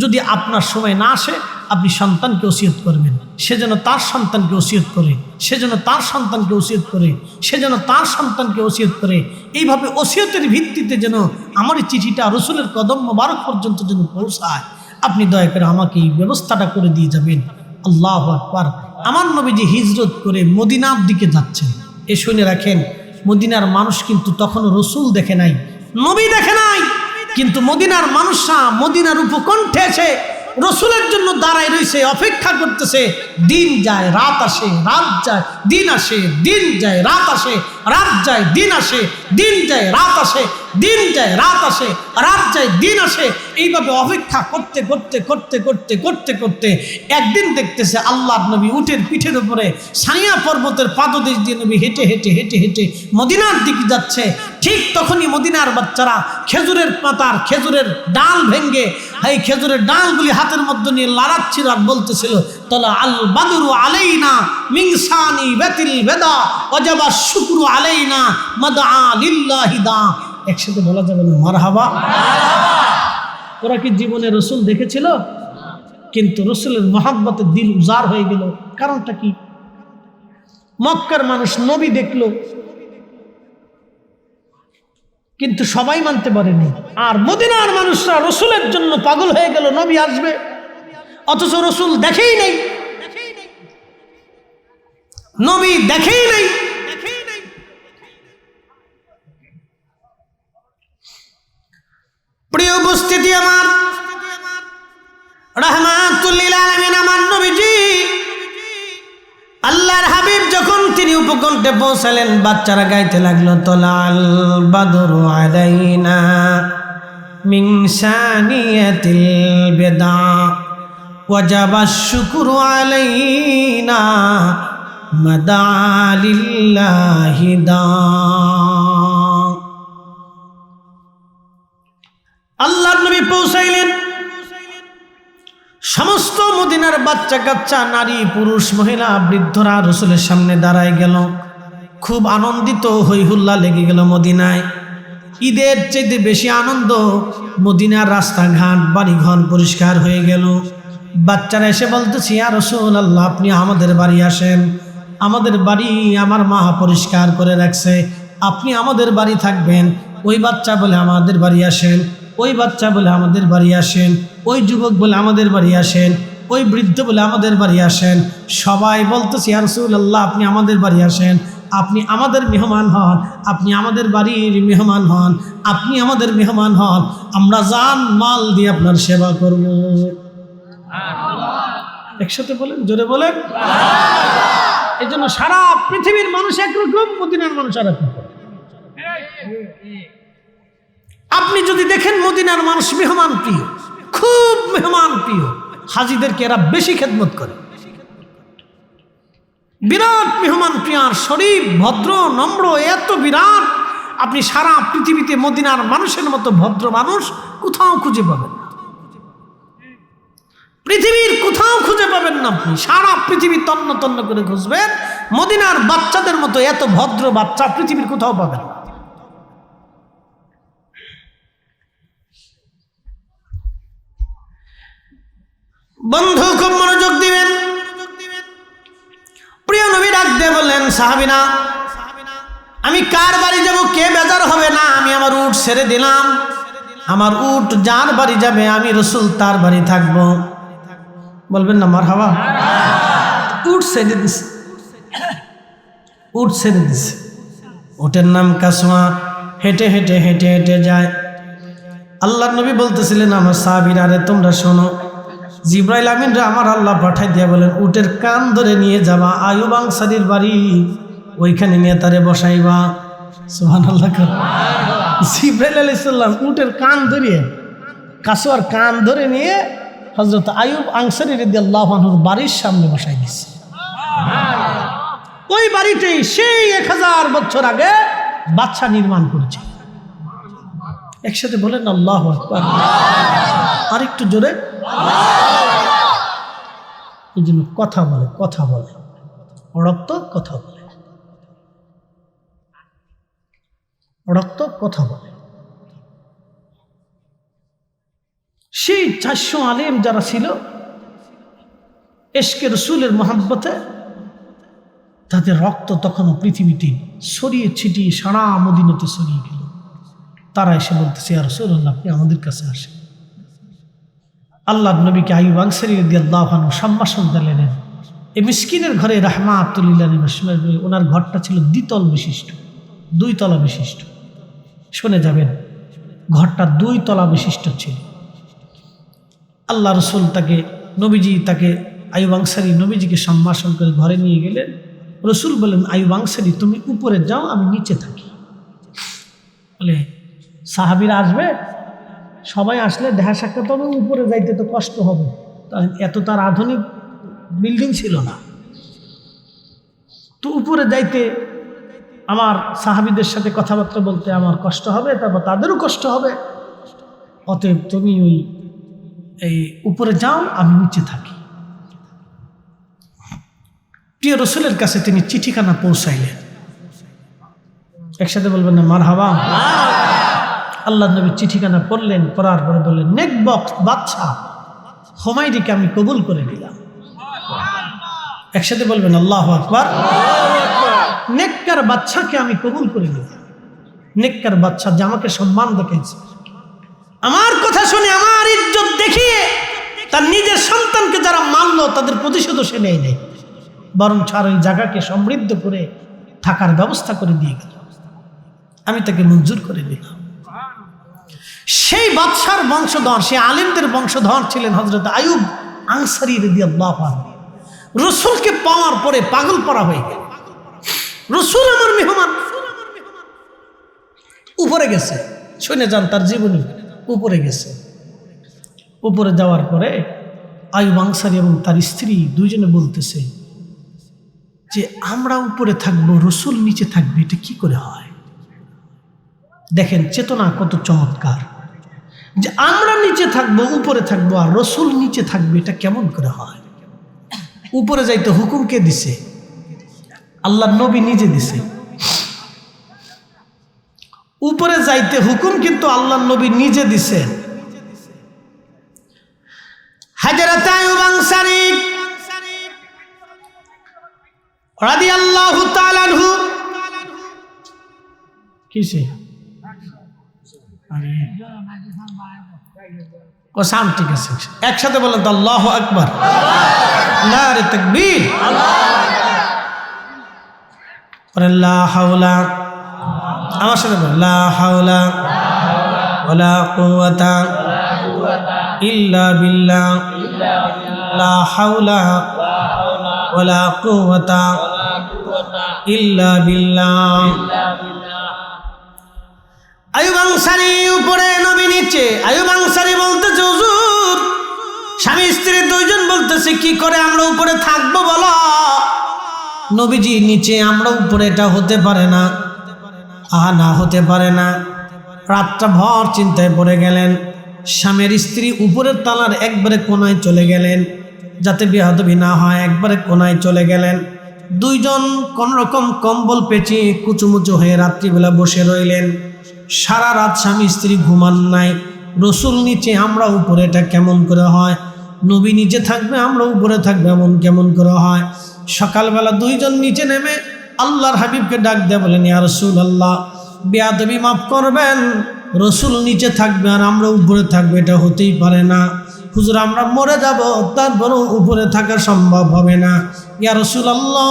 যদি আপনার সময় না আসে, আপনি সন্তানকে ওসিয়ত করবেন, সে যেন তার সন্তানকে ওসিয়ত করে, সে যেন তার সন্তানকে ওসিয়ত করে, সে যেন তার সন্তানকে ওসিয়ত করে। এইভাবে ওসিয়তের ভিত্তিতে যেন আমার এই চিঠিটা রসুলের কদম মোবারক পর্যন্ত যেন পৌঁছায়, আপনি দয়া করে আমাকে এই ব্যবস্থাটা করে দিয়ে যাবেন। আল্লাহু আকবার। আমার নবীজি হিজরত করে মদিনার দিকে যাচ্ছেন। এ শুনে রাখেন, মদিনার মানুষ কিন্তু তখনও রসুল দেখে নাই, নবী দেখে নাই, কিন্তু মদিনার মানুষরা মদিনার উপকণ্ঠে এসে রসুলের জন্য দাঁড়ায় রয়েছে, অপেক্ষা করতেছে। দিন যায় রাত আসে, রাত যায় দিন আসে, দিন যায় রাত আসে, রাত যায় দিন আসে, দিন যায় রাত আসে, দিন যায় রাত আসে, রাত যায় দিন আসে। এইভাবে অপেক্ষা করতে করতে করতে করতে করতে করতে একদিন দেখতেছে আল্লাহর নবী উটের পিঠের উপরে সানিয়া পর্বতের পাদদেশ দিয়ে নবী হেঁটে হেঁটে হেঁটে হেঁটে মদিনার দিকে যাচ্ছে। ঠিক তখনই মদিনার বাচ্চারা খেজুরের পাতার খেজুরের ডাল ভেঙ্গে এই খেজুরের ডালগুলি হাতের মধ্যে নিয়ে লাড়াচ্ছিল আর বলতেছিল, তলা আল বাদরু আলাইনা মিন সানি বাতিল বেদা ওয়াজাবা শুকরু আলাইনা মাদআ লিল্লাহি দা। একসাথে বলা যাবে না মারহাবা? ওরা কি জীবনে রসুল দেখেছিল? কিন্তু রসুলের মহাব্বতে দিল উজাড় হয়ে গেল। কারণটা কি? মক্কার মানুষ নবী দেখলো কিন্তু সবাই মানতে পারেনি। আর মদিনার মানুষরা রসুলের জন্য পাগল হয়ে গেল, নবী আসবে, অথচ রসুল দেখেই নাই, নবী দেখেই নাই। প্রিয় উপস্থিতি আমার, রাহমাতুল লিল আলামিন আমার নবীজি আল্লাহর হাবিব যখন তিনি উপকণ্ঠে পৌঁছালেন, বাচ্চারা গাইতে লাগলো, তলাল বাদরু আলাইনা মিন সানিয়াতিল বেদা ওয়াজাবা শুকরু আলাইনা মাদা লিল্লাহি দা। আল্লাহর নবী পৌঁছাইলেন, সমস্ত মদিনার বাচ্চা কাচ্চা, নারী পুরুষ মহিলা বৃদ্ধরা রসুলের সামনে দাঁড়ায় গেল। খুব আনন্দিত, হই হুল্লা লেগে গেল মদিনায়। ঈদের চাইতে বেশি আনন্দ, মদিনার রাস্তাঘাট বাড়িঘর পরিষ্কার হয়ে গেল। বাচ্চারা এসে বলতেছে, ইয়া রাসূলুল্লাহ, আপনি আমাদের বাড়ি আসেন, আমাদের বাড়ি আমার মা পরিষ্কার করে রাখছে, আপনি আমাদের বাড়ি থাকবেন। ওই বাচ্চা বলে, আমাদের বাড়ি আসেন। ওই বাচ্চা বলে আমাদের বাড়ি আসেন, ওই যুবক বলে আমাদের বাড়ি আসেন, ওই বৃদ্ধ বলে আমাদের বাড়ি আসেন। সবাই বলতেছে ইয়া রাসূলুল্লাহ, আপনি আমাদের বাড়ি আসেন, আপনি আমাদের মেহমান হন, আপনি আমাদের বাড়ির মেহমান হন, আপনি আমাদের মেহমান হন, আমরা জান মাল দিয়ে আপনার সেবা করব। একসাথে বলেন, জোরে বলেন। এই জন্য সারা পৃথিবীর মানুষ একরকম, মদিনার মানুষ আর একরকম। আপনি যদি দেখেন মদিনার মানুষ মেহমান প্রিয়, খুব মেহমান প্রিয়, হাজিদেরকে এরা বেশি খেদমত করে, বিরাট মেহমান প্রিয়ার, শরীফ, ভদ্র, নম্র, এত বিরাট, আপনি সারা পৃথিবীতে মদিনার মানুষের মতো ভদ্র মানুষ কোথাও খুঁজে পাবেন না, পৃথিবীর কোথাও খুঁজে পাবেন না। আপনি সারা পৃথিবী তন্ন তন্ন করে খুঁজবেন, মদিনার বাচ্চাদের মতো এত ভদ্র বাচ্চা পৃথিবীর কোথাও পাবেন না। বন্ধু খুব মনোযোগ দিবেন। প্রিয় নবী ডাক দিয়ে বললেন, সাহাবীরা, আমি কার বাড়ি যাব কে বেজার হবে না, আমি আমার উট ছেড়ে দিলাম, আমার উট যার বাড়ি যাবে আমি রাসূল তার বাড়ি থাকব। বলবেন না মারহাবা? উট ছেড়ে দিছে, উট ছেড়ে দিছে। উটের নাম কাসওয়া। হেঁটে হেঁটে হেঁটে হেঁটে যায়। আল্লাহর নবী বলতেছিলেন, আমার সাহাবীরা, রে তোমরা শোনো, জিবরাইল আমিনরা আমার আল্লাহ পাঠাই দিয়া বলেন, উটের কান ধরে নিয়ে যাবা আইয়ুব আনসারীর বাড়ি, ওইখানে নিয়ে তারে বসাইবা। সুবহানাল্লাহ। জিবরাইল আলাইহিস সালাম উটের কান ধরিয়ে, কাসওয়ার কান ধরে নিয়ে হযরত আইয়ুব আনসারী রাদিয়াল্লাহু আনহুর বাড়ির সামনে বসাই দিচ্ছে। ওই বাড়িতেই সেই 1000 বছর আগে বাদশা নির্মাণ করেছে। একসাথে বলেন আল্লাহু আকবার। আরেকটু জোরে। এই জন্য কথা বলে, কথা বলে, রক্ত কথা বলে, রক্ত কথা বলে। সেই 400 আলেম যারা ছিল ইশকে রাসূলের মহব্বতে, তাদের রক্ত তখনও পৃথিবীতে ছড়িয়ে ছিটিয়ে সারা মদিনাতে ছড়িয়ে গেল। তারা এসে বলতেছে, ইয়া রাসূলুল্লাহ, আপনি আমাদের কাছে আসেন। আল্লাহর নবীকে আইয়ুব আনসারী রাদিয়াল্লাহু আনহু সম্ভাষণ দিলেন। এই মিসকিনের ঘরে রাহমাতুল লিল আলামিন, ওনার ঘরটা ছিল দ্বিতল বিশিষ্ট, 2 তলা বিশিষ্ট। শুনে যাবেন, ঘরটা 2 তলা বিশিষ্ট ছিল। আল্লাহ রসুল তাকে, নবীজি তাকে, আইয়ুব আনসারী নবীজিকে সম্ভাষণ করে ঘরে নিয়ে গেলেন। রসুল বলেন, আইয়ুব আনসারী, তুমি উপরে যাও, আমি নিচে থাকি। বলে সাহাবীরা আসবে, সবাই আসলে দেখা সাক্ষাৎ হবে, উপরে যাইতে তো কষ্ট হবে, এত তার আধুনিক বিল্ডিং ছিল না, তো উপরে যাইতে আমার সাহাবীদের সাথে কথাবার্তা বলতে আমার কষ্ট হবে, তারপর তাদেরও কষ্ট হবে, অতএব তুমি ওই এই উপরে যাও, আমি নিচে থাকি। প্রিয় রসুলের কাছে তিনি চিঠিখানা পৌঁছাইলেন। একসাথে বলবেন না মারহাবা? আল্লাহ নবী চিঠিখানা পড়লেন, পড়ার পরে বললেন, নেক বাদশা হুমায়রিকে আমি কবুল করে দিলাম। একসাথে বলবেন আল্লাহু আকবার। নেককার বাদশাকে আমি কবুল করে দিলাম। নেককার বাদশা যে আমাকে সম্মান দেখিয়েছে, আমার কথা শুনে, আমার ইজ্জত দেখিয়ে তার নিজের সন্তানকে যারা মানলো তাদের প্রতিশোধও সে নেয় নাই, বরং ছাড় ওই জায়গাকে সমৃদ্ধ করে থাকার ব্যবস্থা করে দিয়ে গেল, আমি তাকে মঞ্জুর করে দিলাম। সেই বাদশার বংশধর, সেই আলেমদের বংশধর ছিলেন হযরত আইয়ুব আনসারী রাদিয়াল্লাহু আনহু। রসুলকে পাওয়ার পরে পাগল পড়া হয়ে গেল। রসুল আমার মেহমান, উপরে গেছে, শুনে যান তার জীবনী, উপরে গেছে। উপরে যাওয়ার পরে আইয়ুব আনসারী এবং তার স্ত্রী দুইজনে বলতেছে যে আমরা উপরে থাকবো, রসুল নিচে থাকবে, এটা কি করে হয়? দেখেন চেতনা কত চমৎকার, যে আমরা নিচে থাকবো, উপরে থাকবো, আর রসুল নিচে থাকবে, এটা কেমন করে হয়? উপরে যাইতে হুকুম কে দিছে? আল্লাহ নবী নিজে দিছে। উপরে যাইতে হুকুম কিন্তু আল্লাহ নবী নিজে দিছে। হযরত আইয়ুব আনসারী রাদিয়াল্লাহু তাআলা আনহু কিসে ও সাম ঠিক আছে, একসাথে বলেন তো আল্লাহু আকবার, নারে তাকবীর, বলেন লা হাওলা, আমার সাথে বলেন লা হাওলা ওয়ালা কুওয়াতা ইল্লা বিল্লাহ, লা হাওলা ওয়ালা কুওয়াতা ইল্লা বিল্লাহ। আয়ুব আনসারী উপরে, নবী নিচে। আয়ুব আনসারী বলতেছে হুজুর, স্বামী স্ত্রী দুইজন বলতেছে কি করে আমরা উপরে থাকবো বলো? নবীজি নিচে, আমরা উপরে, এটা হতে পারে না, না হতে পারে না। রাতটা ভর চিন্তায় পড়ে গেলেন। স্বামীর স্ত্রী উপরের তালার একবারে কোনায় চলে গেলেন, যাতে বেয়াদবি না হয়, একবারে কোনায় চলে গেলেন। দুইজন কোন রকম কম্বল পেঁচিয়ে কুচুমুচু হয়ে রাত্রিবেলা বসে রইলেন। সারা রাত স্বামী স্ত্রী ঘুমান নাই। রসুল নিচে, আমরা উপরে, এটা কেমন করে হয়? নবী নিচে থাকবে, আমরা উপরে থাকবে, এমন কেমন করে হয়? সকালবেলা দুইজন নিচে নেমে আল্লাহর হাবিবকে ডাক দেয়া বলেন, ইয়া রাসূলুল্লাহ, বেয়াদবি মাফ করবেন, রসুল নিচে থাকবে আর আমরা উপরে থাকবে, এটা হতেই পারে না। হুজুর, আমরা মরে যাব, তারপরও উপরে থাকা সম্ভব হবে না। ইয়া রাসূলুল্লাহ,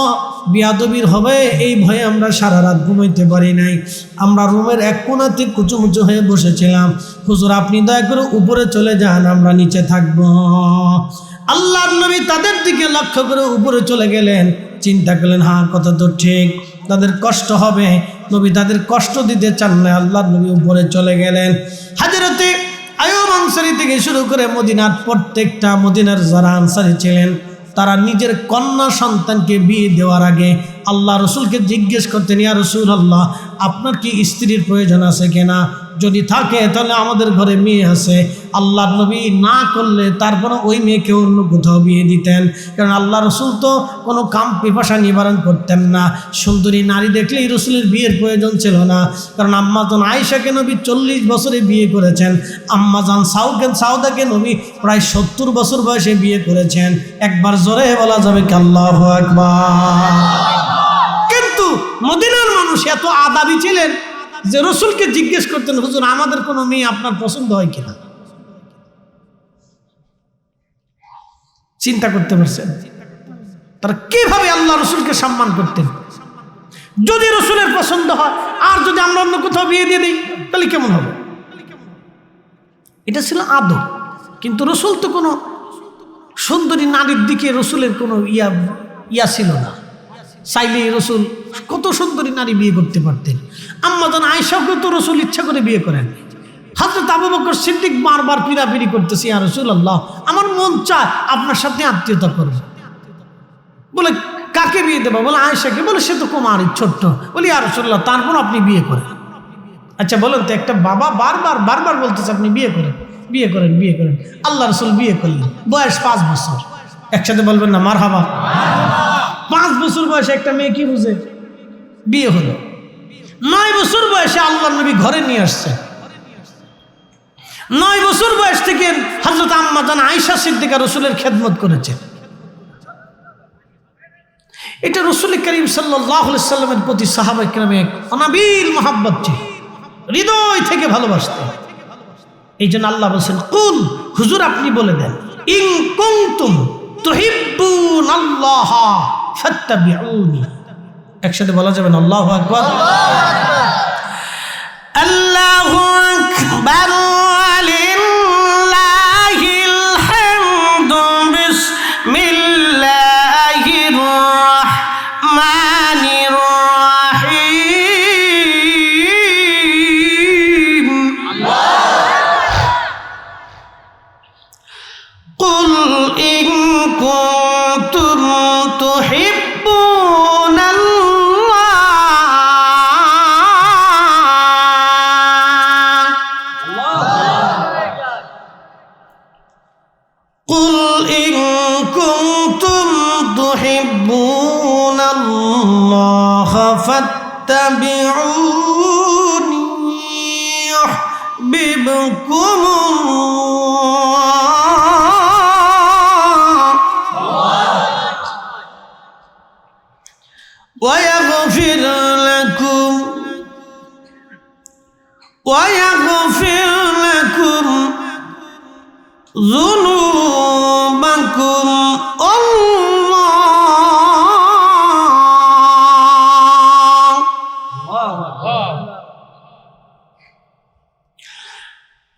বেয়াদবির হবে এই ভয়ে আমরা সারা রাত ঘুমাইতে পারি নাই, আমরা রুমের এক কোণাতে কুচুমুচু হয়ে বসেছিলাম। হুজুর, আপনি দয়া করে উপরে চলে যান, আমরা নিচে থাকব। আল্লাহর নবী তাদের দিকে লক্ষ্য করে উপরে চলে গেলেন। চিন্তা করলেন, হ্যাঁ কথা তো ঠিক, তাদের কষ্ট হবে। নবী তাদের কষ্ট দিতে চান না, আল্লাহর নবী উপরে চলে গেলেন। হযরতে আইয়ুব আনসারী থেকে শুরু করে মদিনার প্রত্যেকটা, মদিনার যারা আনসারী ছিলেন, তারা নিজের কন্যা সন্তানকে বিয়ে দেওয়ার আগে আল্লাহ রসুলকে জিজ্ঞেস করতেন, ইয়া রাসূলুল্লাহ, আপনার কি স্ত্রীর প্রয়োজন আছে কিনা? যদি থাকে তাহলে আমাদের ঘরে মেয়ে আছে। আল্লাহ নবী না করলে তারপরে ওই মেয়েকে অন্য কোথাও বিয়ে দিতেন, কারণ আল্লাহ রসুল তো কোনো কাম পিপাসা নিবারণ করতেন না। সুন্দরী নারী দেখলেই রসুলের বিয়ের প্রয়োজন ছিল না, কারণ আম্মাজান আয়েশাকে নবী 40 বছরে বিয়ে করেছেন, আম্মাজান সাউদাকে নবী প্রায় 70 বছর বয়সে বিয়ে করেছেন। একবার জোরে বলা যাবে কি আল্লাহু আকবার? কিন্তু মদিনার মানুষ এত আদাবি ছিলেন যে রসুলকে জিজ্ঞেস করতেন, হুজুর, আমাদের কোনো মেয়ে আপনার পছন্দ হয় কিনা? চিন্তা করতে পারছেন তারা কিভাবে আল্লাহ রসুলকে সম্মান করতেন? যদি রসুলের পছন্দ হয় আর যদি আমরা অন্য কোথাও বিয়ে দিয়ে দিই তাহলে কেমন হবে? এটা ছিল আদব। কিন্তু রসুল তো কোনো সুন্দরী নারীর দিকে রসুলের কোনো ইয়া ছিল না। চাইলে রসুল কত সুন্দরী নারী বিয়ে করতে পারতেন। আম্মাজান আয়েশাকে তো রসুল ইচ্ছা করে বিয়ে করেন। হযরত আবু বকর সিদ্দিক বারবার পিড়াপিড়ি করতেছে, ইয়া রাসূলুল্লাহ, আমার মন চায় আপনার সাথে আত্মীয়তা করব। বলে কাকে বিয়ে দেবো? বলে আয়েশাকে। বলে সে তো কুমারী, ছোট্ট। বলি ইয়া রাসূলুল্লাহ, তারপর আপনি বিয়ে করেন। আচ্ছা বলেন তো, একটা বাবা বারবার বলতেছে আপনি বিয়ে করেন, বিয়ে করেন, বিয়ে করেন। আল্লাহ রসুল বিয়ে করলেন, বয়স 5 বছর। একসাথে বলবেন না মারহাবা? 5 বছর বয়সে একটা মেয়ে কি বুঝে? বিয়ে হলো। 9 বছর বয়সে আল্লাহ নবী ঘরে নিয়ে আসছে। 9 বছর বয়স থেকে হযরত আম্মাজান আয়েশা সিদ্দিকা রসুলের খেদমত করেছে। এটা রসুল করিম সাল্লাল্লাহু আলাইহি সাল্লামের প্রতি সাহাবা কিরামের অনাবিল মহব্বত ছিল, হৃদয় থেকে ভালোবাসতেন। এই জন্য আল্লাহ বলছেন, কুল, হুজুর আপনি বলে দেন, ইন কুনতুম তুহিব্বুনাল্লাহ ফাত্তাবিউনি। একসাথে বলা যাবে না? আল্লাহু আকবার, আল্লাহু আকবার, লিল্লাহিল হামদু, বিসমিল্লাহির রাহমানির রাহিম। কুল ইন কুনতুম তুহিব্বুনাল্লাহ ফাত্তাবিউনি ইউহিব্বুকুমুল্লাহ ওয়া ইয়াগফির লাকুম ويغفر لكم ذنوبكم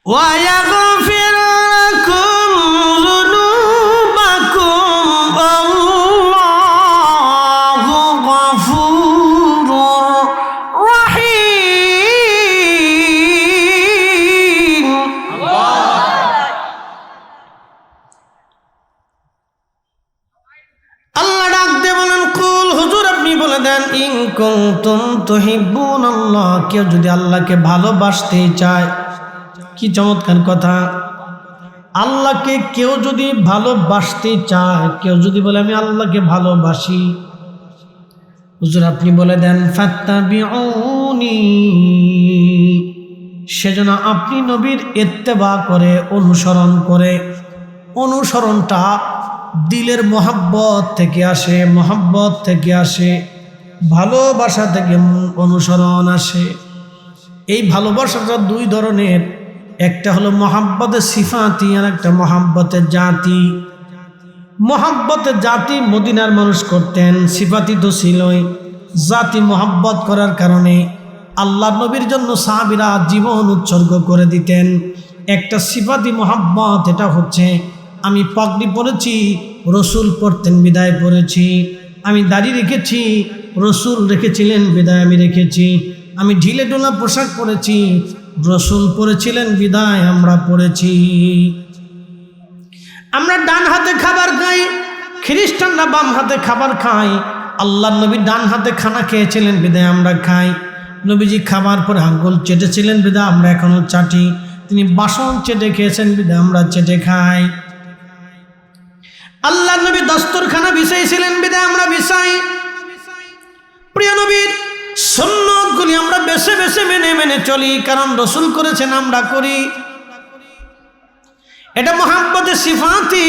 ويغفر لكم ذنوبكم الله غفور رحيم আল্লাহ ডাক দিয়ে বলেন কুল হুজুর আপনি বলে দেন ইন কুনতুম তুহিব্বুনাল্লাহ কেউ যদি আল্লাহকে ভালোবাসতে চায় কি চমৎকার কথা আল্লাহকে কেউ যদি ভালোবাসতে চায় কেউ যদি বলে আমি আল্লাহকে ভালোবাসি হুজুর আপনি বলে দেন ফাত্তাবিউনি সেজন্য আপনি নবীর ইত্তেবা করে অনুসরণ করে অনুসরণটা দিলের মোহাব্বত থেকে আসে মোহাব্বত থেকে আসে ভালোবাসা থেকে অনুসরণ আসে এই ভালোবাসাটা দুই ধরনের একটা হলো মোহাব্বতের সিফাতি আর একটা মোহাব্বতের জাতি মোহাব্বতের জাতি মদিনার মানুষ করতেন সিফাতি তো ছিলই জাতি মোহাব্বত করার কারণে আল্লাহ নবীর জন্য সাহাবীরা জীবন উৎসর্গ করে দিতেন একটা সিফাতি মোহাব্বত এটা হচ্ছে আমি পাগড়ি পরেছি রসুল পরতেন বিদায় পরেছি আমি দাড়ি রেখেছি রসুল রেখেছিলেন বিদায় আমি রেখেছি আমি ঢিলে ঢোলা পোশাক পরেছি রসুল পরেছিলেন বিদায় আমরা পড়েছি আমরা ডান হাতে খাবার খাই খ্রিস্টানরা বাম হাতে খাবার খায় আল্লাহ নবী ডান হাতে খানা খেয়েছিলেন বিদায় আমরা খাই নবীজি খাবার পরে আঙ্গুল চেটেছিলেন বিদায় আমরা এখনো চাটি তিনি বাসন চেটে খেয়েছেন বিদায় আমরা চেটে খাই আল্লাহ নবী দস্তরখানা বিছাইছিলেন বিদায় আমরা বিছাই প্রিয় নবীর সুন্নতগুলি আমরা বেছে বেছে মেনে মেনে চলি কারণ রসুল করেছেন আমরা করি এটা মোহাব্বতের সিফাতি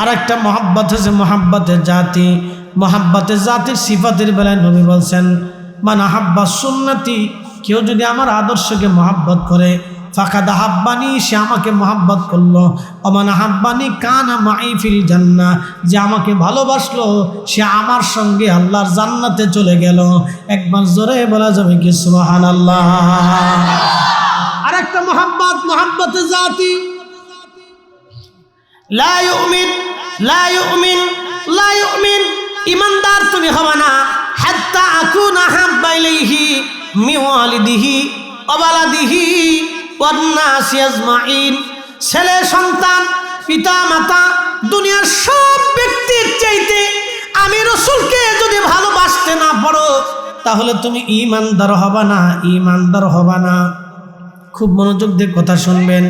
আর একটা মোহাব্বত হচ্ছে মোহাব্বতের জাতি মোহাব্বতের জাতির সিফাতের বেলায় নবী বলছেন মান আহাব্বা সুন্নতি কেউ যদি আমার আদর্শকে মোহাব্বত করে ফাকাদ আহাব্বানি সে আমাকে মোহাব্বত করলো ওমান আহাব্বানি কানা মাই ফিল জান্নাহ যে আমাকে ভালোবাসলো সে আমার সঙ্গে আল্লাহর জান্নাতে চলে গেল একবার জোরে বলা যাবে কি সুবহানাল্লাহ আর একটা মোহাব্বত মোহাব্বতের জাতি লা ইউমিন লা ইউমিন লা ইউমিন ইমানদার তুমি হবে না হাত্তা আকুনা হাব্বা ইলাইহি মি ওয়ালিদিহি ওয়া বালাদিহি ওয়ান নাসি আজমাইন ছেলে সন্তান পিতা মাতা দুনিয়ার সব ব্যক্তির চাইতে আমি রাসূলকে যদি ভালোবাসতে না পারো তাহলে তুমি ঈমানদার হবে না ঈমানদার হবে না খুব মনোযোগ দিয়ে কথা শুনবেন